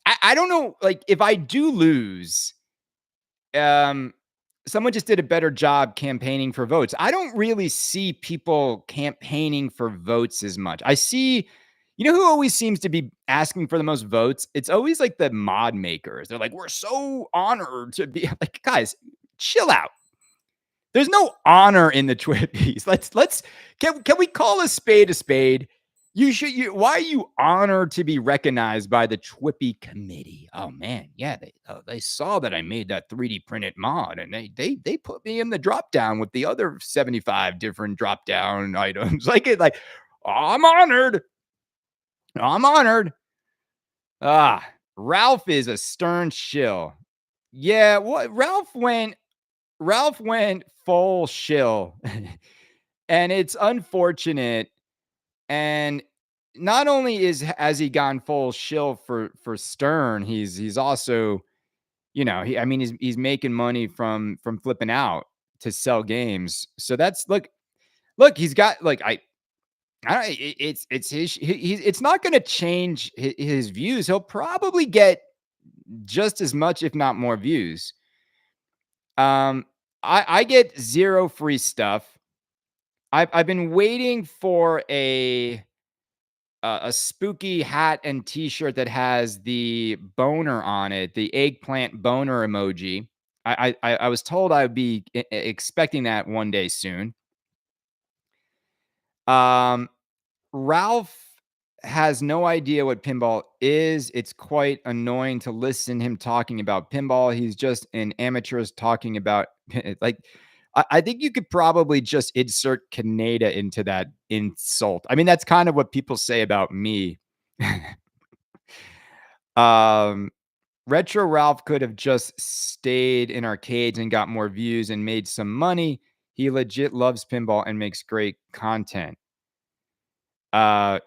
I don't know, like if I do lose, someone just did a better job campaigning for votes. I don't really see people campaigning for votes as much. I see, who always seems to be asking for the most votes? It's always like the mod makers. They're like, we're so honored to be like, guys, chill out. There's no honor in the Twippies. Can we call a spade a spade? Why are you honored to be recognized by the Twippy committee? Oh man, yeah, they saw that I made that 3D printed mod, and they put me in the drop down with the other 75 different drop down items. I'm honored. I'm honored. Ralph is a stern shill. Yeah, what Ralph went full shill, and it's unfortunate. And not only has he gone full shill for Stern, he's also, he's making money from flipping out to sell games. So that's look, he's got like it's his it's not going to change his views. He'll probably get just as much, if not more views. I get zero free stuff. I've been waiting for a spooky hat and T-shirt that has the boner on it, the eggplant boner emoji. I was told I would be expecting that one day soon. Um, Ralph has no idea what pinball is. It's quite annoying to listen him talking about pinball. He's just an amateur talking about like I think you could probably just insert Canada into that insult. I mean, that's kind of what people say about me. um Retro Ralph could have just stayed in arcades and got more views and made some money. He legit loves pinball and makes great content. Uh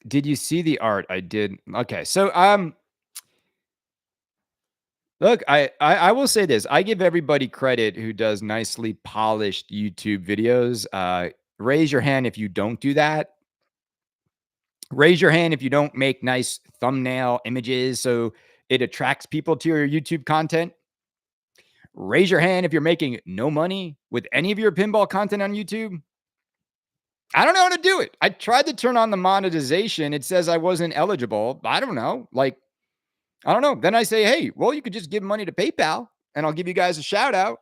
did you see the art I did? Okay. So look, I will say this. I give everybody credit who does nicely polished YouTube videos. Raise your hand if you don't do that. Raise your hand if you don't make nice thumbnail images so it attracts people to your YouTube content. Raise your hand if you're making no money with any of your pinball content on YouTube. I don't know how to do it. I tried to turn on the monetization. It says I wasn't eligible. I don't know. Like, I don't know. Then I say, hey, well, you could just give money to PayPal and I'll give you guys a shout out.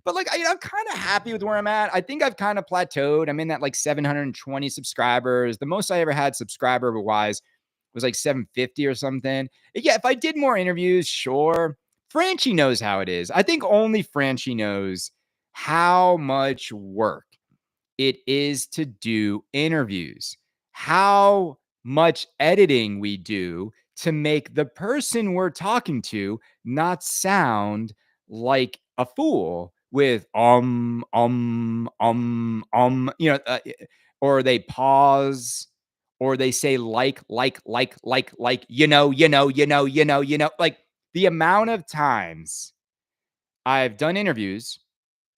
But like, I'm kind of happy with where I'm at. I think I've kind of plateaued. I'm in that like 720 subscribers. The most I ever had subscriber wise was like 750 or something. Yeah, if I did more interviews, sure. Franchi knows how it is. I think only Franchi knows how much work it is to do interviews, how much editing we do to make the person we're talking to not sound like a fool with or they pause or they say like like the amount of times I've done interviews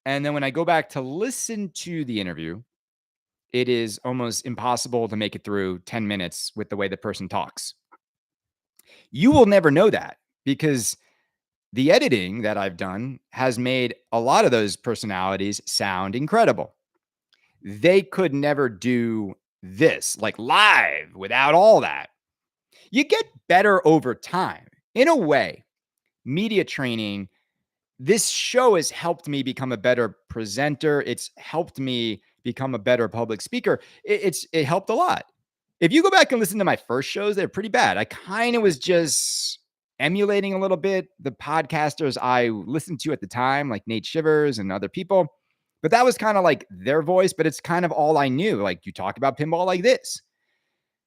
and then when I go back to listen to the interview, it is almost impossible to make it through 10 minutes with the way the person talks. You will never know that because the editing that I've done has made a lot of those personalities sound incredible. They could never do this like live without all that. You get better over time. In a way, media training, this show has helped me become a better presenter. It's helped me become a better public speaker. It helped a lot. If you go back and listen to my first shows, they're pretty bad. I kind of was just emulating a little bit the podcasters I listened to at the time, like Nate Shivers and other people. But that was kind of like their voice, but it's kind of all I knew. Like you talk about pinball like this.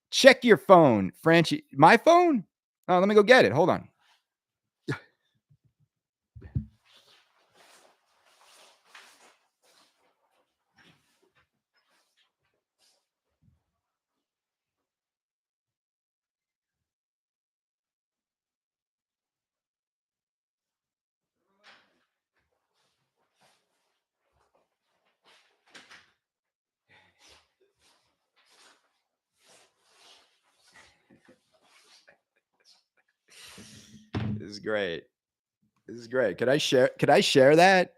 Check your phone, Franchi. My phone? Oh, let me go get it. Hold on. This is great. This is great. Could I share that?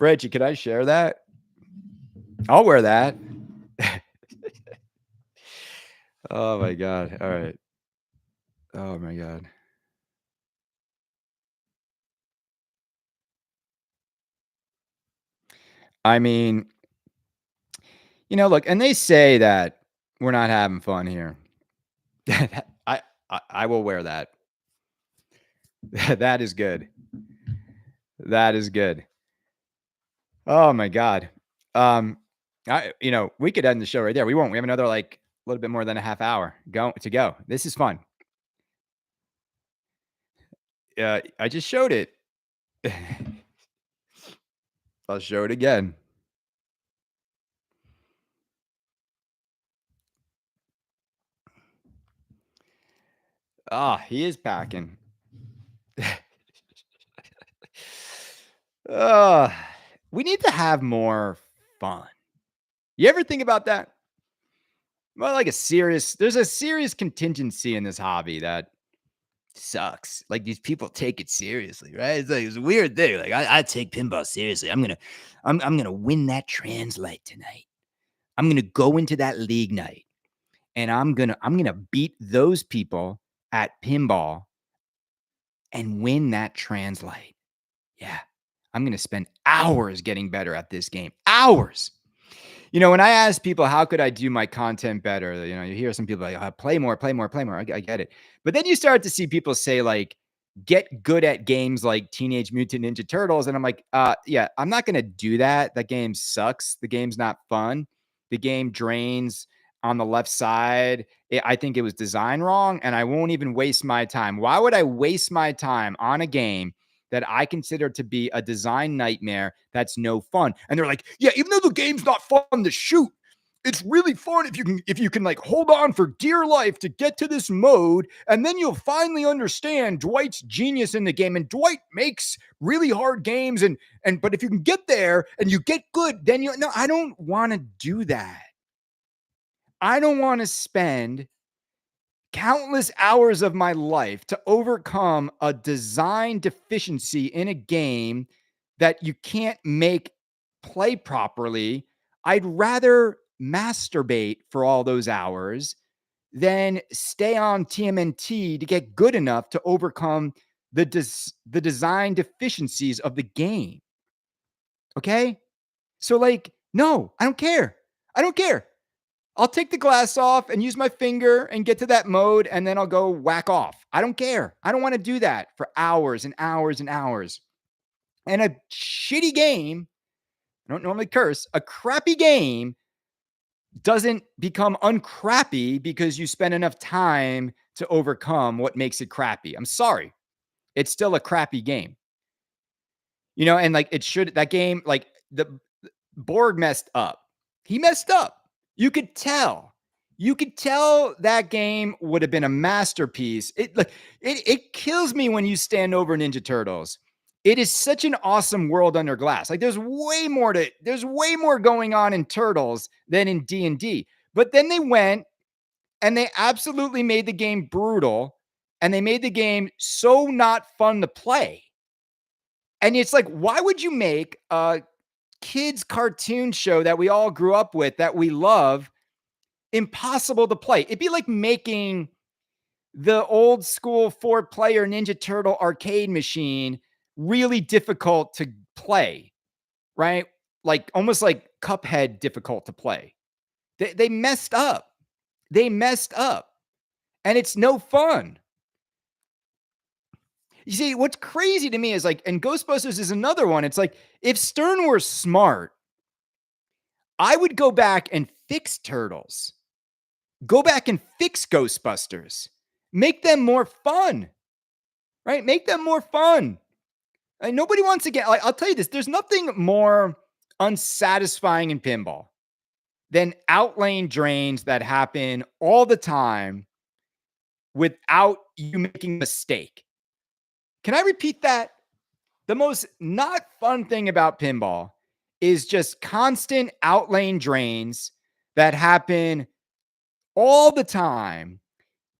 Reggie, could I share that? I'll wear that. Oh my god. All right. Oh my god. I mean, look, and they say that we're not having fun here. I will wear that. That is good. That is good. Oh my god. Um, we could end the show right there. We won't. We have another like a little bit more than a half hour to go. This is fun. I just showed it. I'll show it again. Ah, he is packing. Uh, we need to have more fun. You ever think about that? Well, there's a serious contingency in this hobby that sucks. Like these people take it seriously, right? It's a weird thing. Like I take pinball seriously. I'm gonna win that translate tonight. I'm gonna go into that league night and I'm gonna beat those people at pinball and win that translate. Yeah. I'm gonna spend hours getting better at this game. Hours. When I ask people, how could I do my content better? You hear some people like, play more, play more, play more. I get it. But then you start to see people say, like, get good at games like Teenage Mutant Ninja Turtles. And I'm like, yeah, I'm not going to do that. That game sucks. The game's not fun. The game drains on the left side. I think it was designed wrong, and I won't even waste my time. Why would I waste my time on a game that I consider to be a design nightmare that's no fun? And they're like, yeah, even though the game's not fun to shoot, it's really fun if you can like hold on for dear life to get to this mode, and then you'll finally understand Dwight's genius in the game. And Dwight makes really hard games, but if you can get there and you get good, then no, I don't want to do that. I don't want to spend countless hours of my life to overcome a design deficiency in a game that you can't make play properly. I'd rather masturbate for all those hours than stay on TMNT to get good enough to overcome the design deficiencies of the game. Okay? So like, no, I don't care. I don't care. I'll take the glass off and use my finger and get to that mode, and then I'll go whack off. I don't care. I don't want to do that for hours and hours and hours. And a shitty game, I don't normally curse, a crappy game doesn't become uncrappy because you spend enough time to overcome what makes it crappy. I'm sorry. It's still a crappy game. And like that game, like the Borg messed up. He messed up. You could tell. You could tell that game would have been a masterpiece. It kills me when you stand over Ninja Turtles. It is such an awesome world under glass. Like there's way more going on in Turtles than in D&D. But then they went and they absolutely made the game brutal, and they made the game so not fun to play. And it's like, why would you make a kids cartoon show that we all grew up with, that we love, impossible to play? It'd be like making the old school 4-player Ninja Turtle arcade machine really difficult to play, right? Like almost like Cuphead difficult to play. They messed up. They messed up. And it's no fun. You see, what's crazy to me is like, and Ghostbusters is another one. It's like, if Stern were smart, I would go back and fix Turtles. Go back and fix Ghostbusters. Make them more fun, right? Make them more fun. And nobody wants to get, like, I'll tell you this, there's nothing more unsatisfying in pinball than outlane drains that happen all the time without you making a mistake. Can I repeat that? The most not fun thing about pinball is just constant outlane drains that happen all the time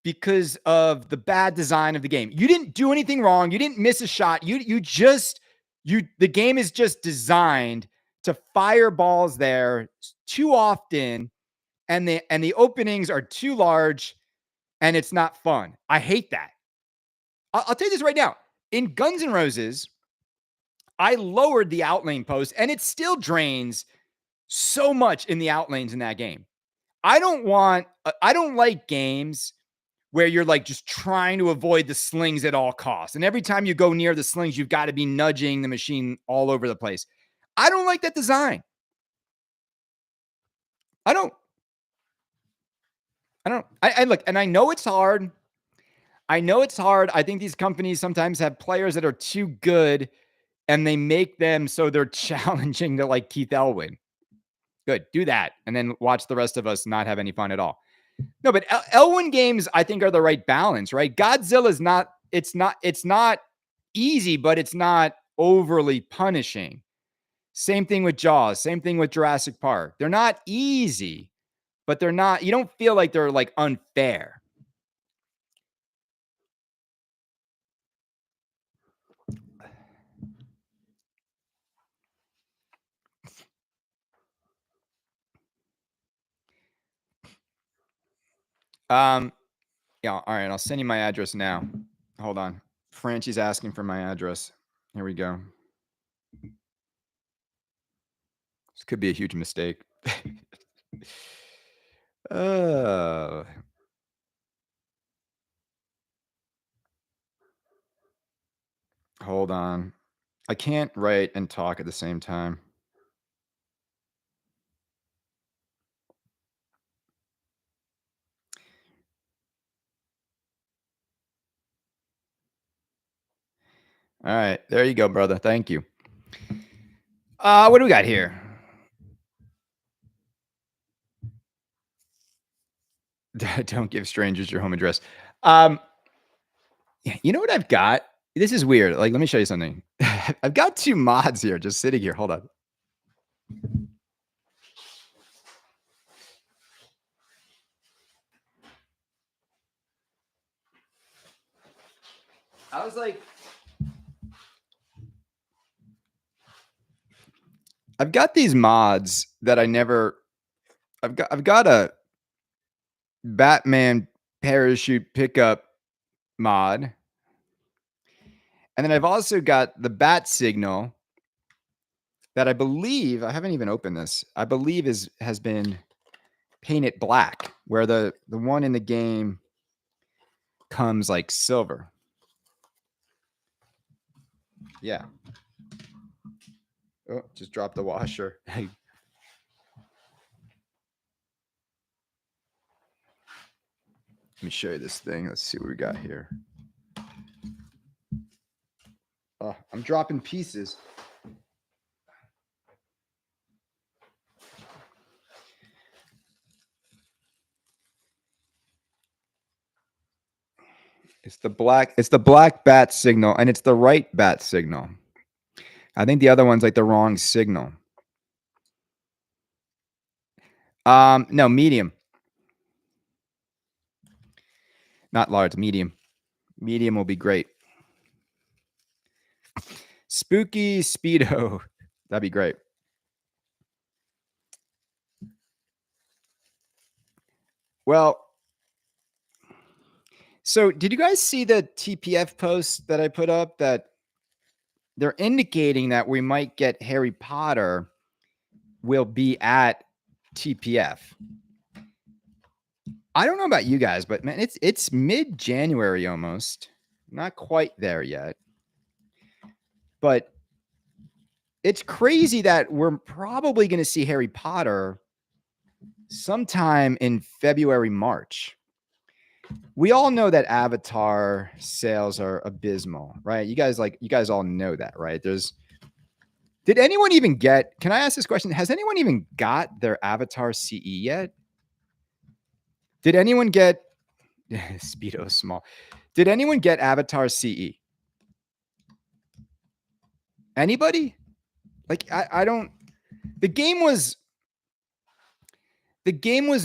because of the bad design of the game. You didn't do anything wrong. You didn't miss a shot. The game is just designed to fire balls there too often, and the openings are too large, and it's not fun. I hate that. I'll tell you this right now. In Guns N' Roses, I lowered the outlane post, and it still drains so much in the outlanes in that game. I don't like games where you're like just trying to avoid the slings at all costs. And every time you go near the slings, you've got to be nudging the machine all over the place. I don't like that design. I don't. I look, and I know it's hard. I think these companies sometimes have players that are too good, and they make them so they're challenging to like Keith Elwin. Good, do that, and then watch the rest of us not have any fun at all. No, but Elwin games, I think, are the right balance, right? Godzilla's not. It's not easy, but it's not overly punishing. Same thing with Jaws. Same thing with Jurassic Park. They're not easy, but they're not, you don't feel like they're like unfair. Yeah, all right, I'll send you my address now. Hold on. Franchie's asking for my address. Here we go. This could be a huge mistake. uh, hold on. I can't write and talk at the same time. All right, there you go, brother. Thank you. What do we got here? Don't give strangers your home address. You know what I've got? This is weird. Like, let me show you something. I've got 2 mods here just sitting here. Hold on. I was like, I've got these mods that I've got a Batman parachute pickup mod. And then I've also got the bat signal that I believe, I haven't even opened this, I believe has been painted black, where the one in the game comes like silver. Yeah. Oh, just dropped the washer. Let me show you this thing. Let's see what we got here. Oh, I'm dropping pieces. It's the black bat signal, and it's the right bat signal. I think the other one's like the wrong signal. No, medium. Not large, medium. Medium will be great. Spooky Speedo. That'd be great. Well, so did you guys see the TPF post that I put up that they're indicating that we might get Harry Potter will be at TPF? I don't know about you guys, but man, it's mid-January almost. Not quite there yet. But it's crazy that we're probably going to see Harry Potter sometime in February, March. We all know that Avatar sales are abysmal, right? You guys all know that, right? Did anyone even get, can I ask this question? Has anyone even got their Avatar CE yet? Did anyone get, Speedo small. Did anyone get Avatar CE? Anybody? Like, I don't, the game was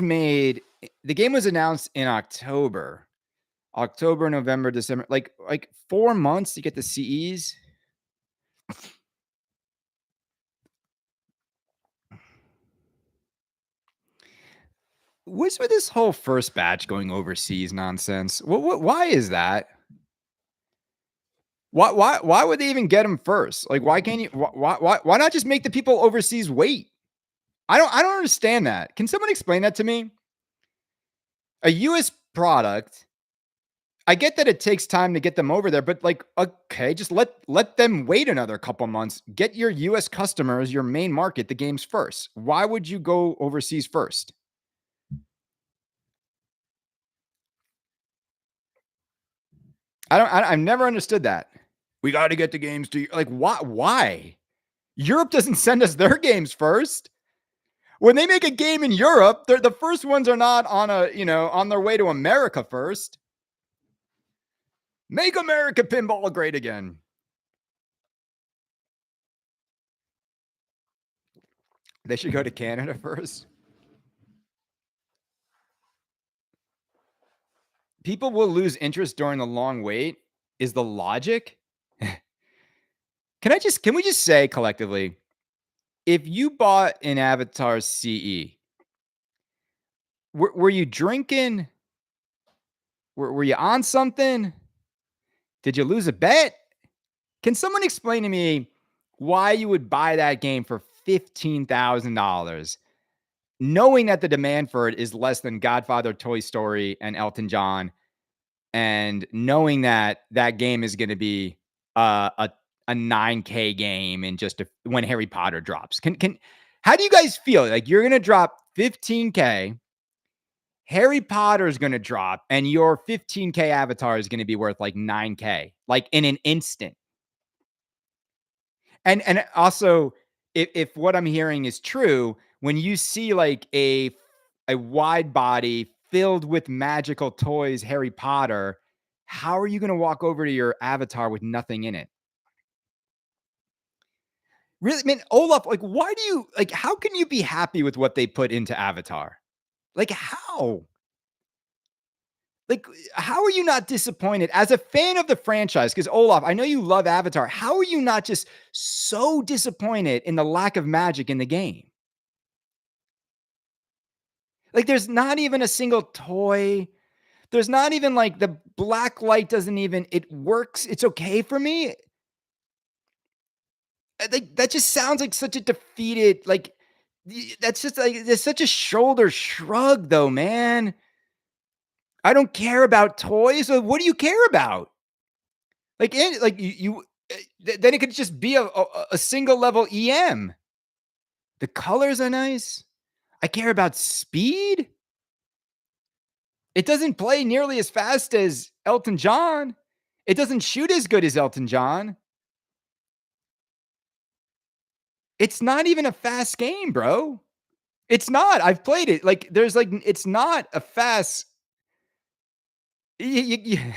made, the game was announced in October, November, December, like 4 months to get the CEs. What's with this whole first batch going overseas nonsense? Why is that? Why would they even get them first? Like, why can't you? Why not just make the people overseas wait? I don't understand that. Can someone explain that to me? A U.S. product. I get that it takes time to get them over there, but like, okay, just let them wait another couple months. Get your U.S. customers, your main market, the games first. Why would you go overseas first? I've never understood that. We got to get the games to you. Like, why? Europe doesn't send us their games first. When they make a game in Europe, the first ones are not on their way to America first. Make America pinball great again. They should go to Canada first. People will lose interest during the long wait is the logic. Can we just say collectively, if you bought an Avatar CE, were you drinking? Were you on something? Did you lose a bet? Can someone explain to me why you would buy that game for $15,000, knowing that the demand for it is less than Godfather, Toy Story, and Elton John, and knowing that that game is going to be a 9K game and just when Harry Potter drops? How do you guys feel? Like you're going to drop 15K, Harry Potter is going to drop, and your 15K avatar is going to be worth like 9K, like in an instant. And also, if what I'm hearing is true, when you see like a wide body filled with magical toys, Harry Potter, how are you going to walk over to your avatar with nothing in it? Really, I mean, Olaf, like, why do you like? How can you be happy with what they put into Avatar? Like, how? Like, how are you not disappointed as a fan of the franchise? Because Olaf, I know you love Avatar. How are you not just so disappointed in the lack of magic in the game? Like, there's not even a single toy. There's not even like the black light doesn't even, it works. It's okay for me. Like, that just sounds like such a defeated, like, that's just like, there's such a shoulder shrug, though, man. I don't care about toys. So what do you care about? Like, like then it could just be a single level EM. The colors are nice. I care about speed. It doesn't play nearly as fast as Elton John. It doesn't shoot as good as Elton John. It's not even a fast game, bro. It's not. I've played it. Like, there's like, it's not a fast. And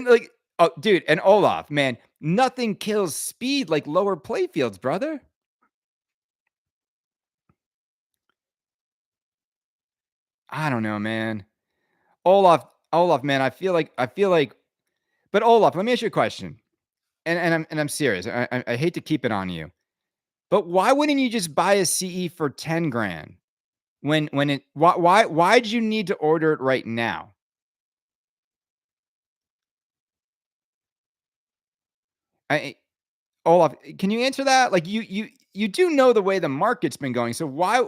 like, oh, dude, and Olaf, man, nothing kills speed like lower playfields, brother. I don't know, man. Olaf, man, I feel like, but Olaf, let me ask you a question, and I'm serious. I hate to keep it on you, but why wouldn't you just buy a CE for 10 grand when it? Why did you need to order it right now? I Olaf, can you answer that? Like you do know the way the market's been going, so why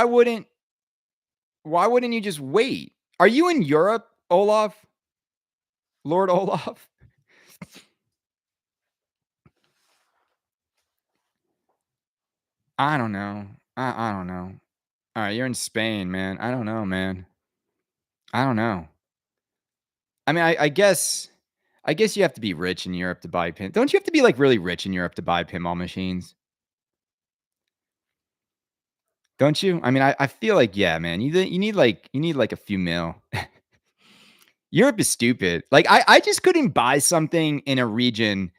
wouldn't you just wait? Are you in Europe, Olaf? Lord Olaf? I don't know. I don't know. All right, you're in Spain, man. I don't know, man. I don't know. I mean, I guess you have to be rich in Europe to buy pin. Don't you have to be like really rich in Europe to buy pinball machines? Don't you? I mean, I feel like yeah, man. You need like a few mil. Europe is stupid. Like I just couldn't buy something in a region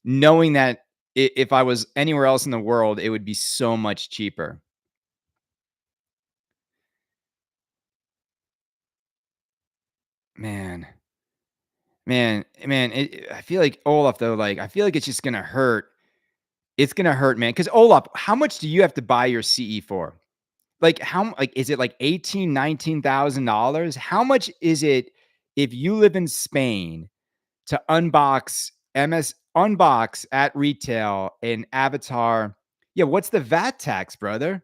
knowing that if I was anywhere else in the world, it would be so much cheaper. Man, man. I feel like Olaf though. Like I feel like it's just gonna hurt. It's gonna hurt, man. Because Olaf, how much do you have to buy your CE for? Like like is it like 18, 19,000 dollars? How much is it if you live in Spain to unbox at retail an Avatar? Yeah, what's the VAT tax, brother?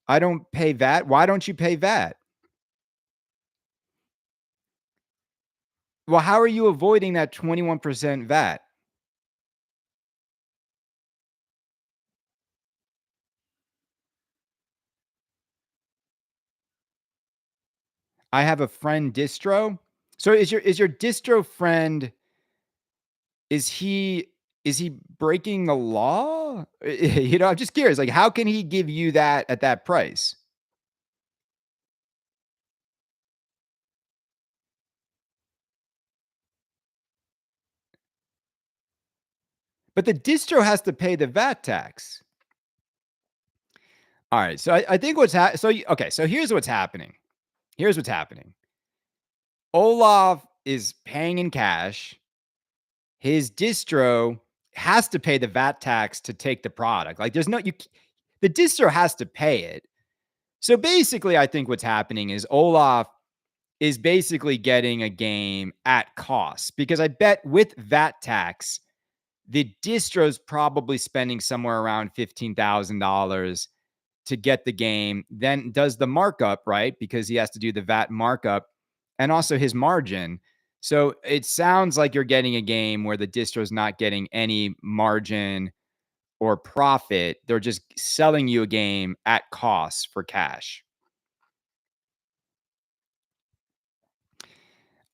I don't pay VAT. Why don't you pay VAT? Well, how are you avoiding that 21% VAT? I have a friend distro. So is your distro friend, is he is he breaking the law? I'm just curious. Like, how can he give you that at that price? but the distro has to pay the VAT tax. All right. So I think okay. So here's what's happening. Here's what's happening. Olaf is paying in cash. His distro has to pay the VAT tax to take the product. Like there's no, the distro has to pay it. So basically, I think what's happening is Olaf is basically getting a game at cost, because I bet with VAT tax, the distro's probably spending somewhere around $15,000 to get the game, then does the markup, right? Because he has to do the VAT markup and also his margin. So it sounds like you're getting a game where the distro's not getting any margin or profit. They're just selling you a game at cost for cash.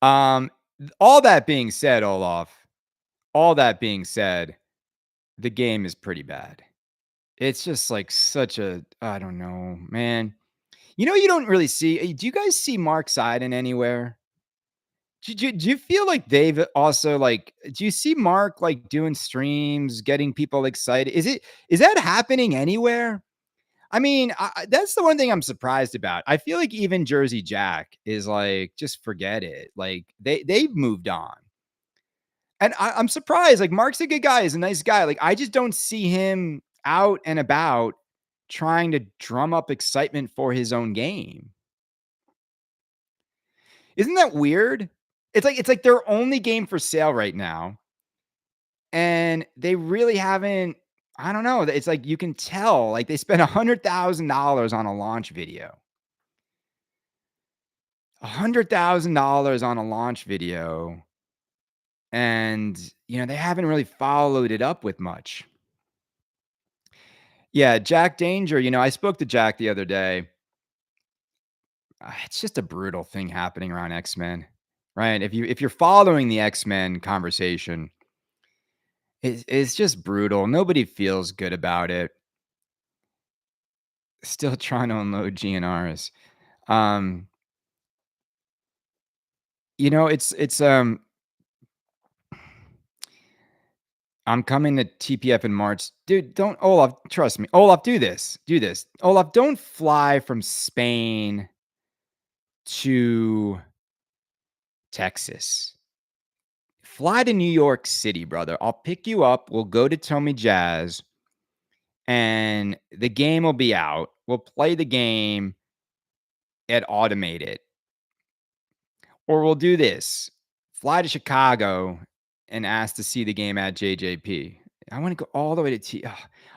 Um, all that being said, Olaf, all that being said, the game is pretty bad. It's just like such a, I don't know, man. You don't really see. Do you guys see Mark Seiden anywhere? Do you feel like they've also like? Do you see Mark like doing streams, getting people excited? Is that happening anywhere? I mean, that's the one thing I'm surprised about. I feel like even Jersey Jack is like, just forget it. Like they've moved on, and I'm surprised. Like Mark's a good guy, he's a nice guy. Like I just don't see him out and about trying to drum up excitement for his own game. Isn't that weird? It's like their only game for sale right now, and they really haven't. I don't know. It's like you can tell, like they spent $100,000 on a launch video. $100,000 on a launch video, and they haven't really followed it up with much. Yeah, Jack Danger. I spoke to Jack the other day. It's just a brutal thing happening around X-Men, right? If you're following the X-Men conversation, it's just brutal. Nobody feels good about it. Still trying to unload GNRs. Um, it's I'm coming to TPF in March. Dude, don't Olaf, trust me. Olaf, do this. Do this. Olaf, don't fly from Spain to Texas. Fly to New York City, brother. I'll pick you up. We'll go to Tommy Jazz and the game will be out. We'll play the game and automate it. Or we'll do this. Fly to Chicago and ask to see the game at JJP. I want to go all the way to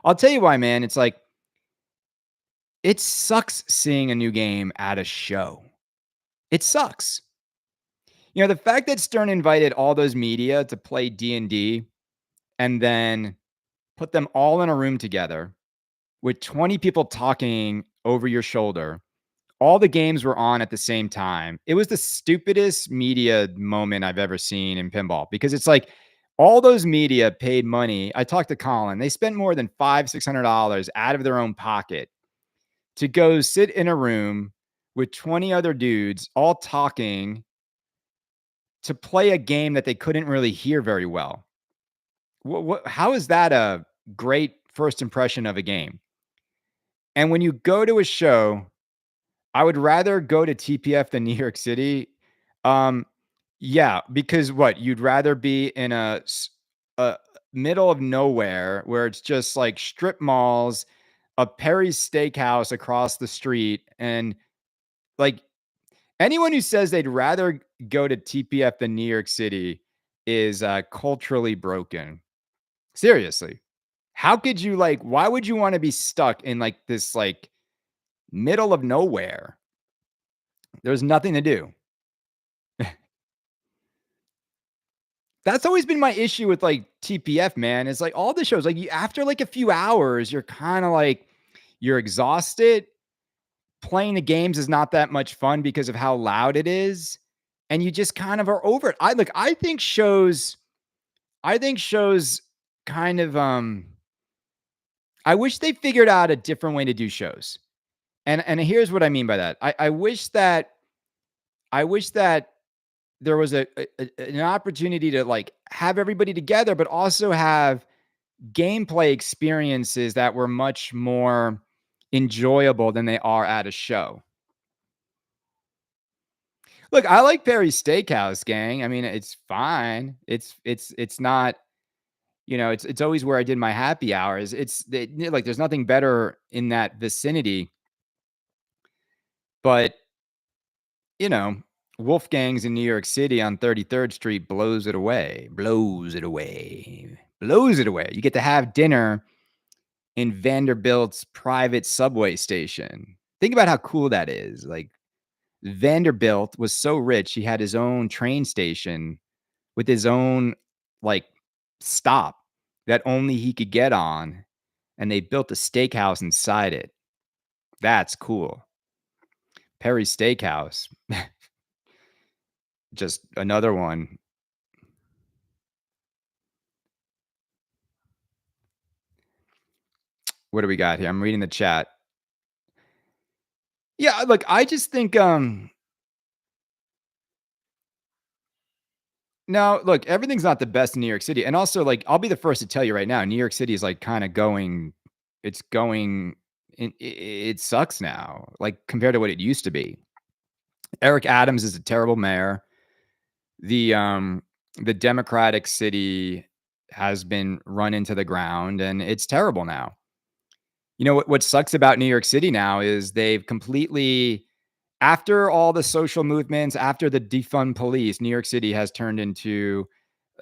I'll tell you why, man. It's like it sucks seeing a new game at a show. It sucks. The fact that Stern invited all those media to play D&D and then put them all in a room together with 20 people talking over your shoulder. All the games were on at the same time. It was the stupidest media moment I've ever seen in pinball, because it's like all those media paid money. I talked to Colin. They spent more than $500-$600 out of their own pocket to go sit in a room with 20 other dudes all talking to play a game that they couldn't really hear very well. How is that a great first impression of a game? And when you go to a show, I would rather go to TPF than New York City. Yeah, because you'd rather be in a middle of nowhere where it's just like strip malls, a Perry's Steakhouse across the street, and like anyone who says they'd rather go to TPF than New York City is culturally broken. Seriously. How could you why would you want to be stuck in like this middle of nowhere? There's nothing to do. That's always been my issue with TPF, man. It's like all the shows, after a few hours, you're kind of you're exhausted. Playing the games is not that much fun because of how loud it is. And you just kind of are over it. I think shows kind of, I wish they figured out a different way to do shows. And here's what I mean by that. I wish that there was an opportunity to have everybody together, but also have gameplay experiences that were much more enjoyable than they are at a show. Look, I like Perry's Steakhouse, gang. I mean, it's fine. It's not, it's always where I did my happy hours. Like there's nothing better in that vicinity, but you know, Wolfgang's in New York City on 33rd Street blows it away. Blows it away. Blows it away. You get to have dinner in Vanderbilt's private subway station. Think about how cool that is. Like Vanderbilt was so rich, he had his own train station with his own like stop that only he could get on, and they built a steakhouse inside it. That's cool. Perry's Steakhouse. Just another one. What do we got here? I'm reading the chat. Yeah, look, I just think no, look, everything's not the best in New York City. And also, like, I'll be the first to tell you right now, New York City is like kind of going, it's going, it sucks now, like compared to what it used to be. Eric Adams is a terrible mayor. The um the Democratic city has been run into the ground and it's terrible now. You know what sucks about New York City now is they've completely, after all the social movements, after the defund police, New York City has turned into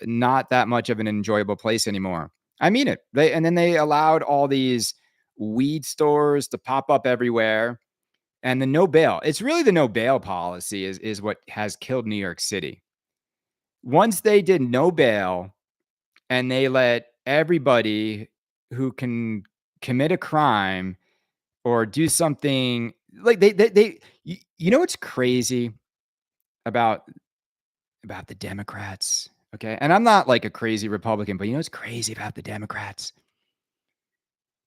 not that much of an enjoyable place anymore. I mean it. They allowed all these weed stores to pop up everywhere, and the no bail. It's really the no bail policy is what has killed New York City. Once they did no bail and they let everybody who can commit a crime or do something like you know what's crazy about the Democrats, okay? And I'm not like a crazy Republican, but you know what's crazy about the Democrats?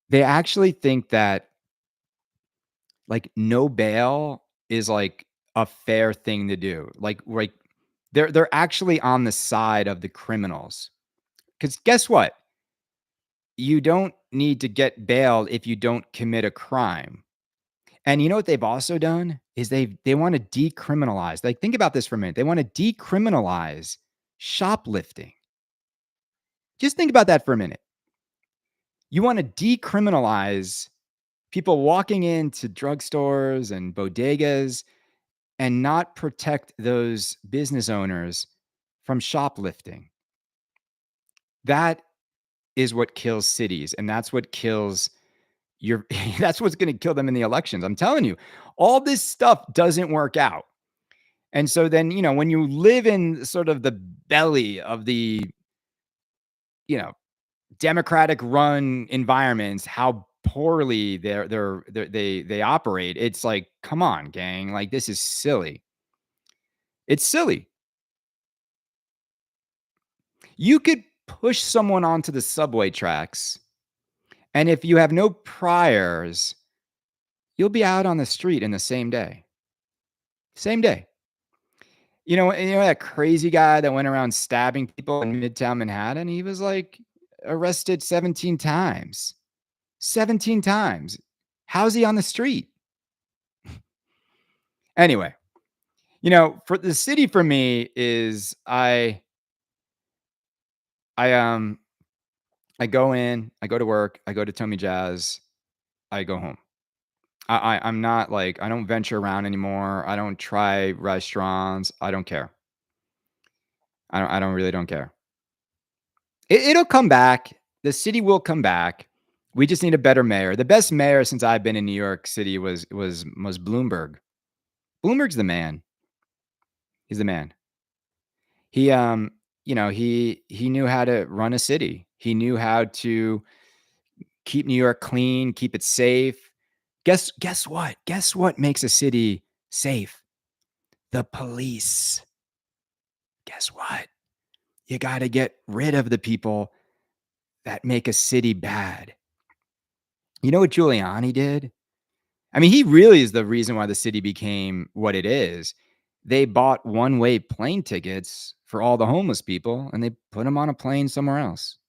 They actually think that like no bail is like a fair thing to do. Like they're actually on the side of the criminals. Cuz guess what? You don't need to get bailed if you don't commit a crime. And you know what they've also done is they want to decriminalize. Like think about this for a minute. They want to decriminalize shoplifting. Just think about that for a minute. You want to decriminalize people walking into drugstores and bodegas and not protect those business owners from shoplifting. That is what kills cities, and that's what kills your that's what's going to kill them in the elections. I'm telling you, all this stuff doesn't work out. And so then, when you live in sort of the belly of the, you know, democratic run environments, how poorly they operate. It's like, come on, gang. Like this is silly. It's silly. You could push someone onto the subway tracks, and if you have no priors, you'll be out on the street in the same day. Same day. You know that crazy guy that went around stabbing people in Midtown Manhattan? He was like arrested 17 times. 17 times. How's he on the street? Anyway, for the city for me is I I go in, I go to work, I go to Tommy Jazz, I go home. I'm not like I don't venture around anymore. I don't try restaurants. I don't care. I don't really don't care. It'll come back. The city will come back. We just need a better mayor. The best mayor since I've been in New York City was Bloomberg. Bloomberg's the man. He's the man. He he knew how to run a city. He knew how to keep New York clean, keep it safe. Guess what? Guess what makes a city safe? The police. Guess what? You got to get rid of the people that make a city bad. You know what Giuliani did? I mean, he really is the reason why the city became what it is. They bought one-way plane tickets for all the homeless people and they put them on a plane somewhere else.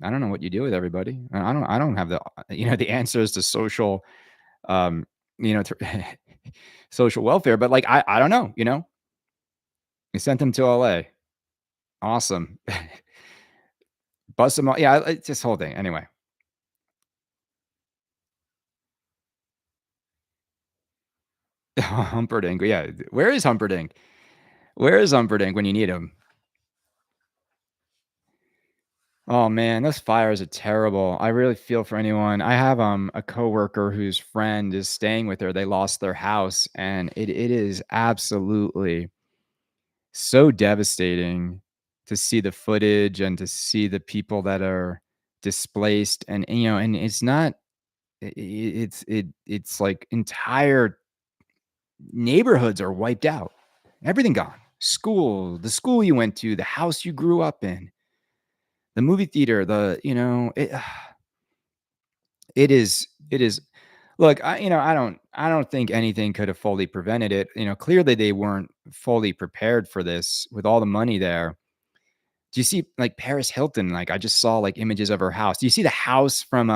I don't know what you do with everybody. I don't have the the answers to social, um, social welfare, but, like, I don't know, you know? We sent them to LA. Awesome. Bust them all yeah, it's this whole thing. Anyway. Humperdinck, yeah. Where is Humperdinck? Where is Humperdinck when you need him? Oh, man, those fires are terrible. I really feel for anyone. I have, a coworker whose friend is staying with her. They lost their house, and it is absolutely so devastating to see the footage and to see the people that are displaced, and it's not it's like entire neighborhoods are wiped out. Everything gone. The school you went to, the house you grew up in, the movie theater, it is look, I don't think anything could have fully prevented it. Clearly they weren't fully prepared for this with all the money there. Do you see like Paris Hilton? Like I just saw like images of her house. Do you see the house from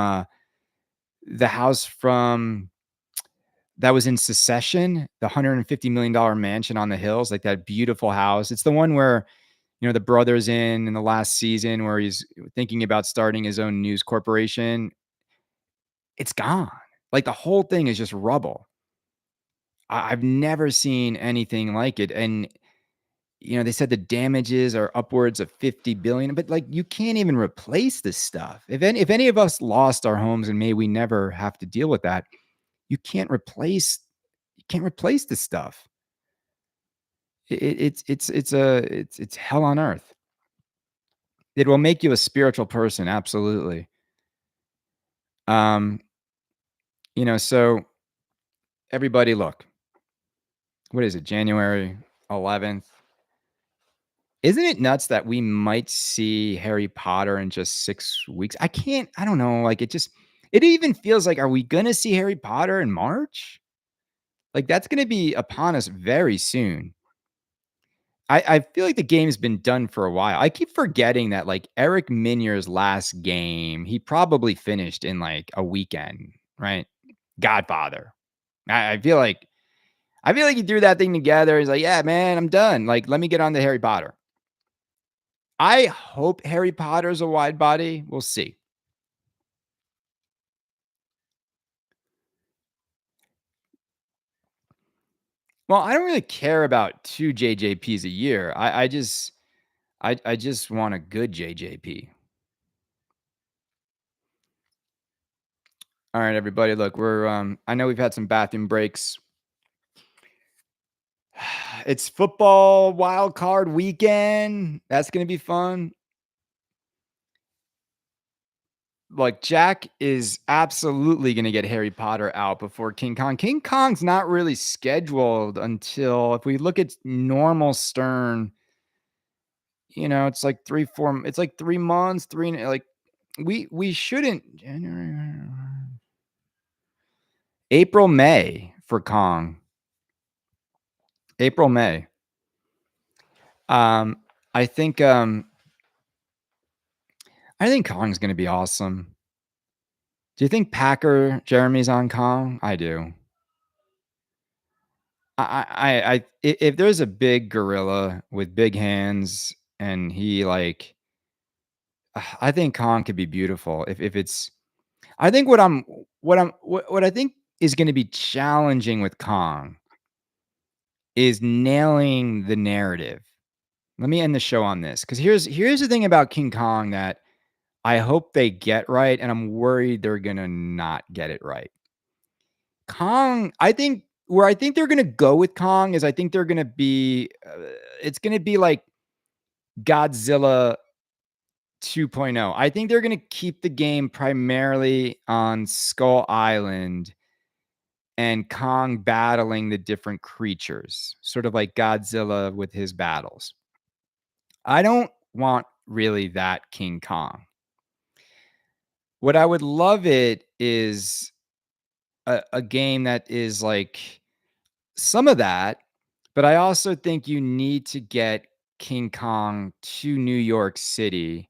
that was in Succession, the $150 million mansion on the hills, like that beautiful house? It's the one where the brother's in the last season where he's thinking about starting his own news corporation. It's gone. Like the whole thing is just rubble. I've never seen anything like it. And they said the damages are upwards of 50 billion, but like you can't even replace this stuff. If any of us lost our homes and may we never have to deal with that, you can't replace this stuff. It's hell on earth. It will make you a spiritual person, absolutely. Um, so everybody look, what is it, January 11th? Isn't it nuts that we might see Harry Potter in just 6 weeks? I don't know, like, it even feels like, are we gonna see Harry Potter in March? Like, that's gonna be upon us very soon. I feel like the game's been done for a while. I keep forgetting that, like, Eric Minier's last game, he probably finished in, like, a weekend, right? Godfather. I feel like he threw that thing together. He's like, "Yeah, man, I'm done. Like, let me get on to Harry Potter." I hope Harry Potter's a wide body. We'll see. Well, I don't really care about 2 JJPs a year. I just want a good JJP. All right, everybody. Look, I know we've had some bathroom breaks. It's football wild card weekend. That's gonna be fun. Like Jack is absolutely gonna get Harry Potter out before King Kong. King Kong's not really scheduled until, if we look at normal Stern, it's like 3 months, like we shouldn't January, April, May for Kong. April, May. Um, I think I think Kong's gonna be awesome. Do you think Packer Jeremy's on Kong? I do. If there's a big gorilla with big hands and he like, I think Kong could be beautiful. If it's, I think what I think is going to be challenging with Kong is nailing the narrative. Let me end the show on this because here's the thing about King Kong that I hope they get right, and I'm worried they're gonna not get it right. Kong, I think they're gonna go with Kong is I think they're gonna be, it's gonna be like Godzilla 2.0. I think they're gonna keep the game primarily on Skull Island and Kong battling the different creatures, sort of like Godzilla with his battles. I don't want really that King Kong. What I would love it is a game that is like some of that, but I also think you need to get King Kong to New York City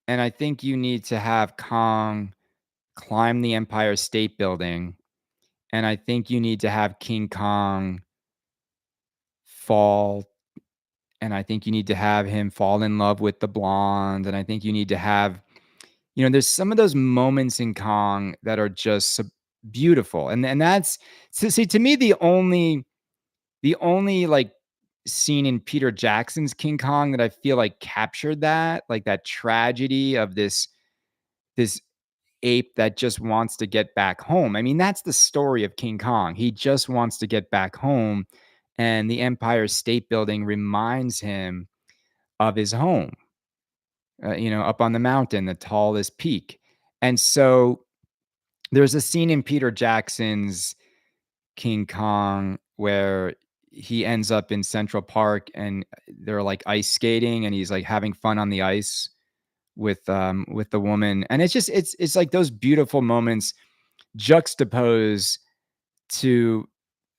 And I think you need to have Kong climb the Empire State Building, and I think you need to have King Kong fall, and I think you need to have him fall in love with the blonde, and I think you need to have, there's some of those moments in Kong that are just beautiful, and that's, so see, to me, the only like scene in Peter Jackson's King Kong that I feel like captured that, like that tragedy of this ape that just wants to get back home. I mean, that's the story of King Kong. He just wants to get back home, and the Empire State Building reminds him of his home, up on the mountain, the tallest peak. And so there's a scene in Peter Jackson's King Kong where he ends up in Central Park and they're like ice skating and he's like having fun on the ice with the woman. And it's just it's like those beautiful moments juxtapose to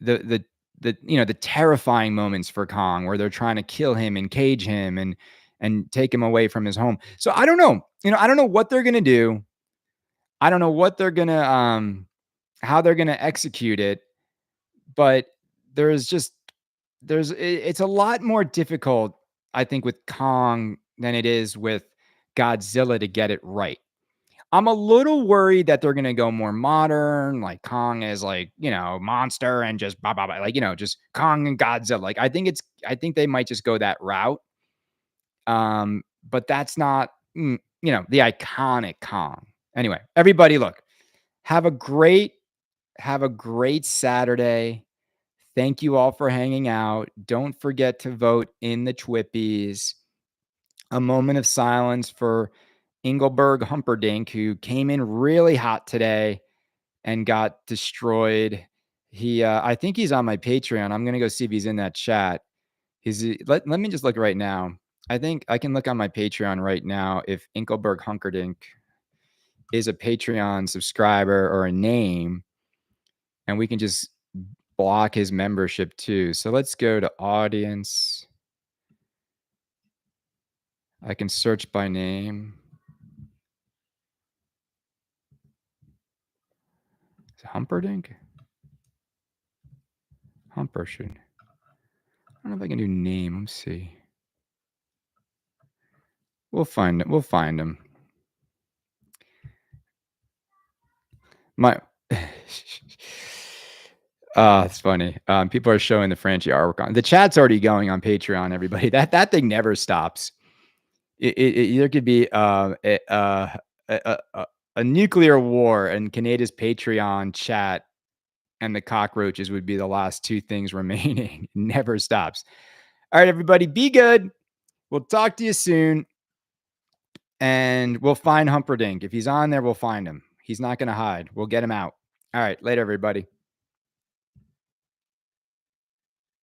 the the terrifying moments for Kong where they're trying to kill him and cage him and take him away from his home. So I don't know. I don't know what they're gonna do. I don't know what they're gonna how they're gonna execute it, but there's just it's a lot more difficult, I think, with Kong than it is with Godzilla to get it right. I'm a little worried that they're gonna go more modern, like Kong is like, monster and just blah blah blah, like, just Kong and Godzilla. Like I think they might just go that route. But that's not the iconic Kong. Anyway, everybody look, have a great have a great Saturday. Thank you all for hanging out. Don't forget to vote in the Twippies. A moment of silence for Engelberg Humperdinck, who came in really hot today and got destroyed. I think he's on my Patreon. I'm gonna go see if he's in that chat. Let me just look right now. I think I can look on my Patreon right now if Engelberg Humperdinck is a Patreon subscriber or a name, and we can just block his membership too. So let's go to audience. I can search by name. Is it Humperdinck? Humpershoot. I don't know if I can do name. Let's see. We'll find it. We'll find him. My it's funny. People are showing the Franchi artwork on the chat's already going on Patreon. Everybody, that thing never stops. It either could be a nuclear war, and Canada's Patreon chat and the cockroaches would be the last two things remaining. Never stops. All right, everybody, be good. We'll talk to you soon, and we'll find Humperdinck. If he's on there, we'll find him. He's not going to hide. We'll get him out. All right, later, everybody.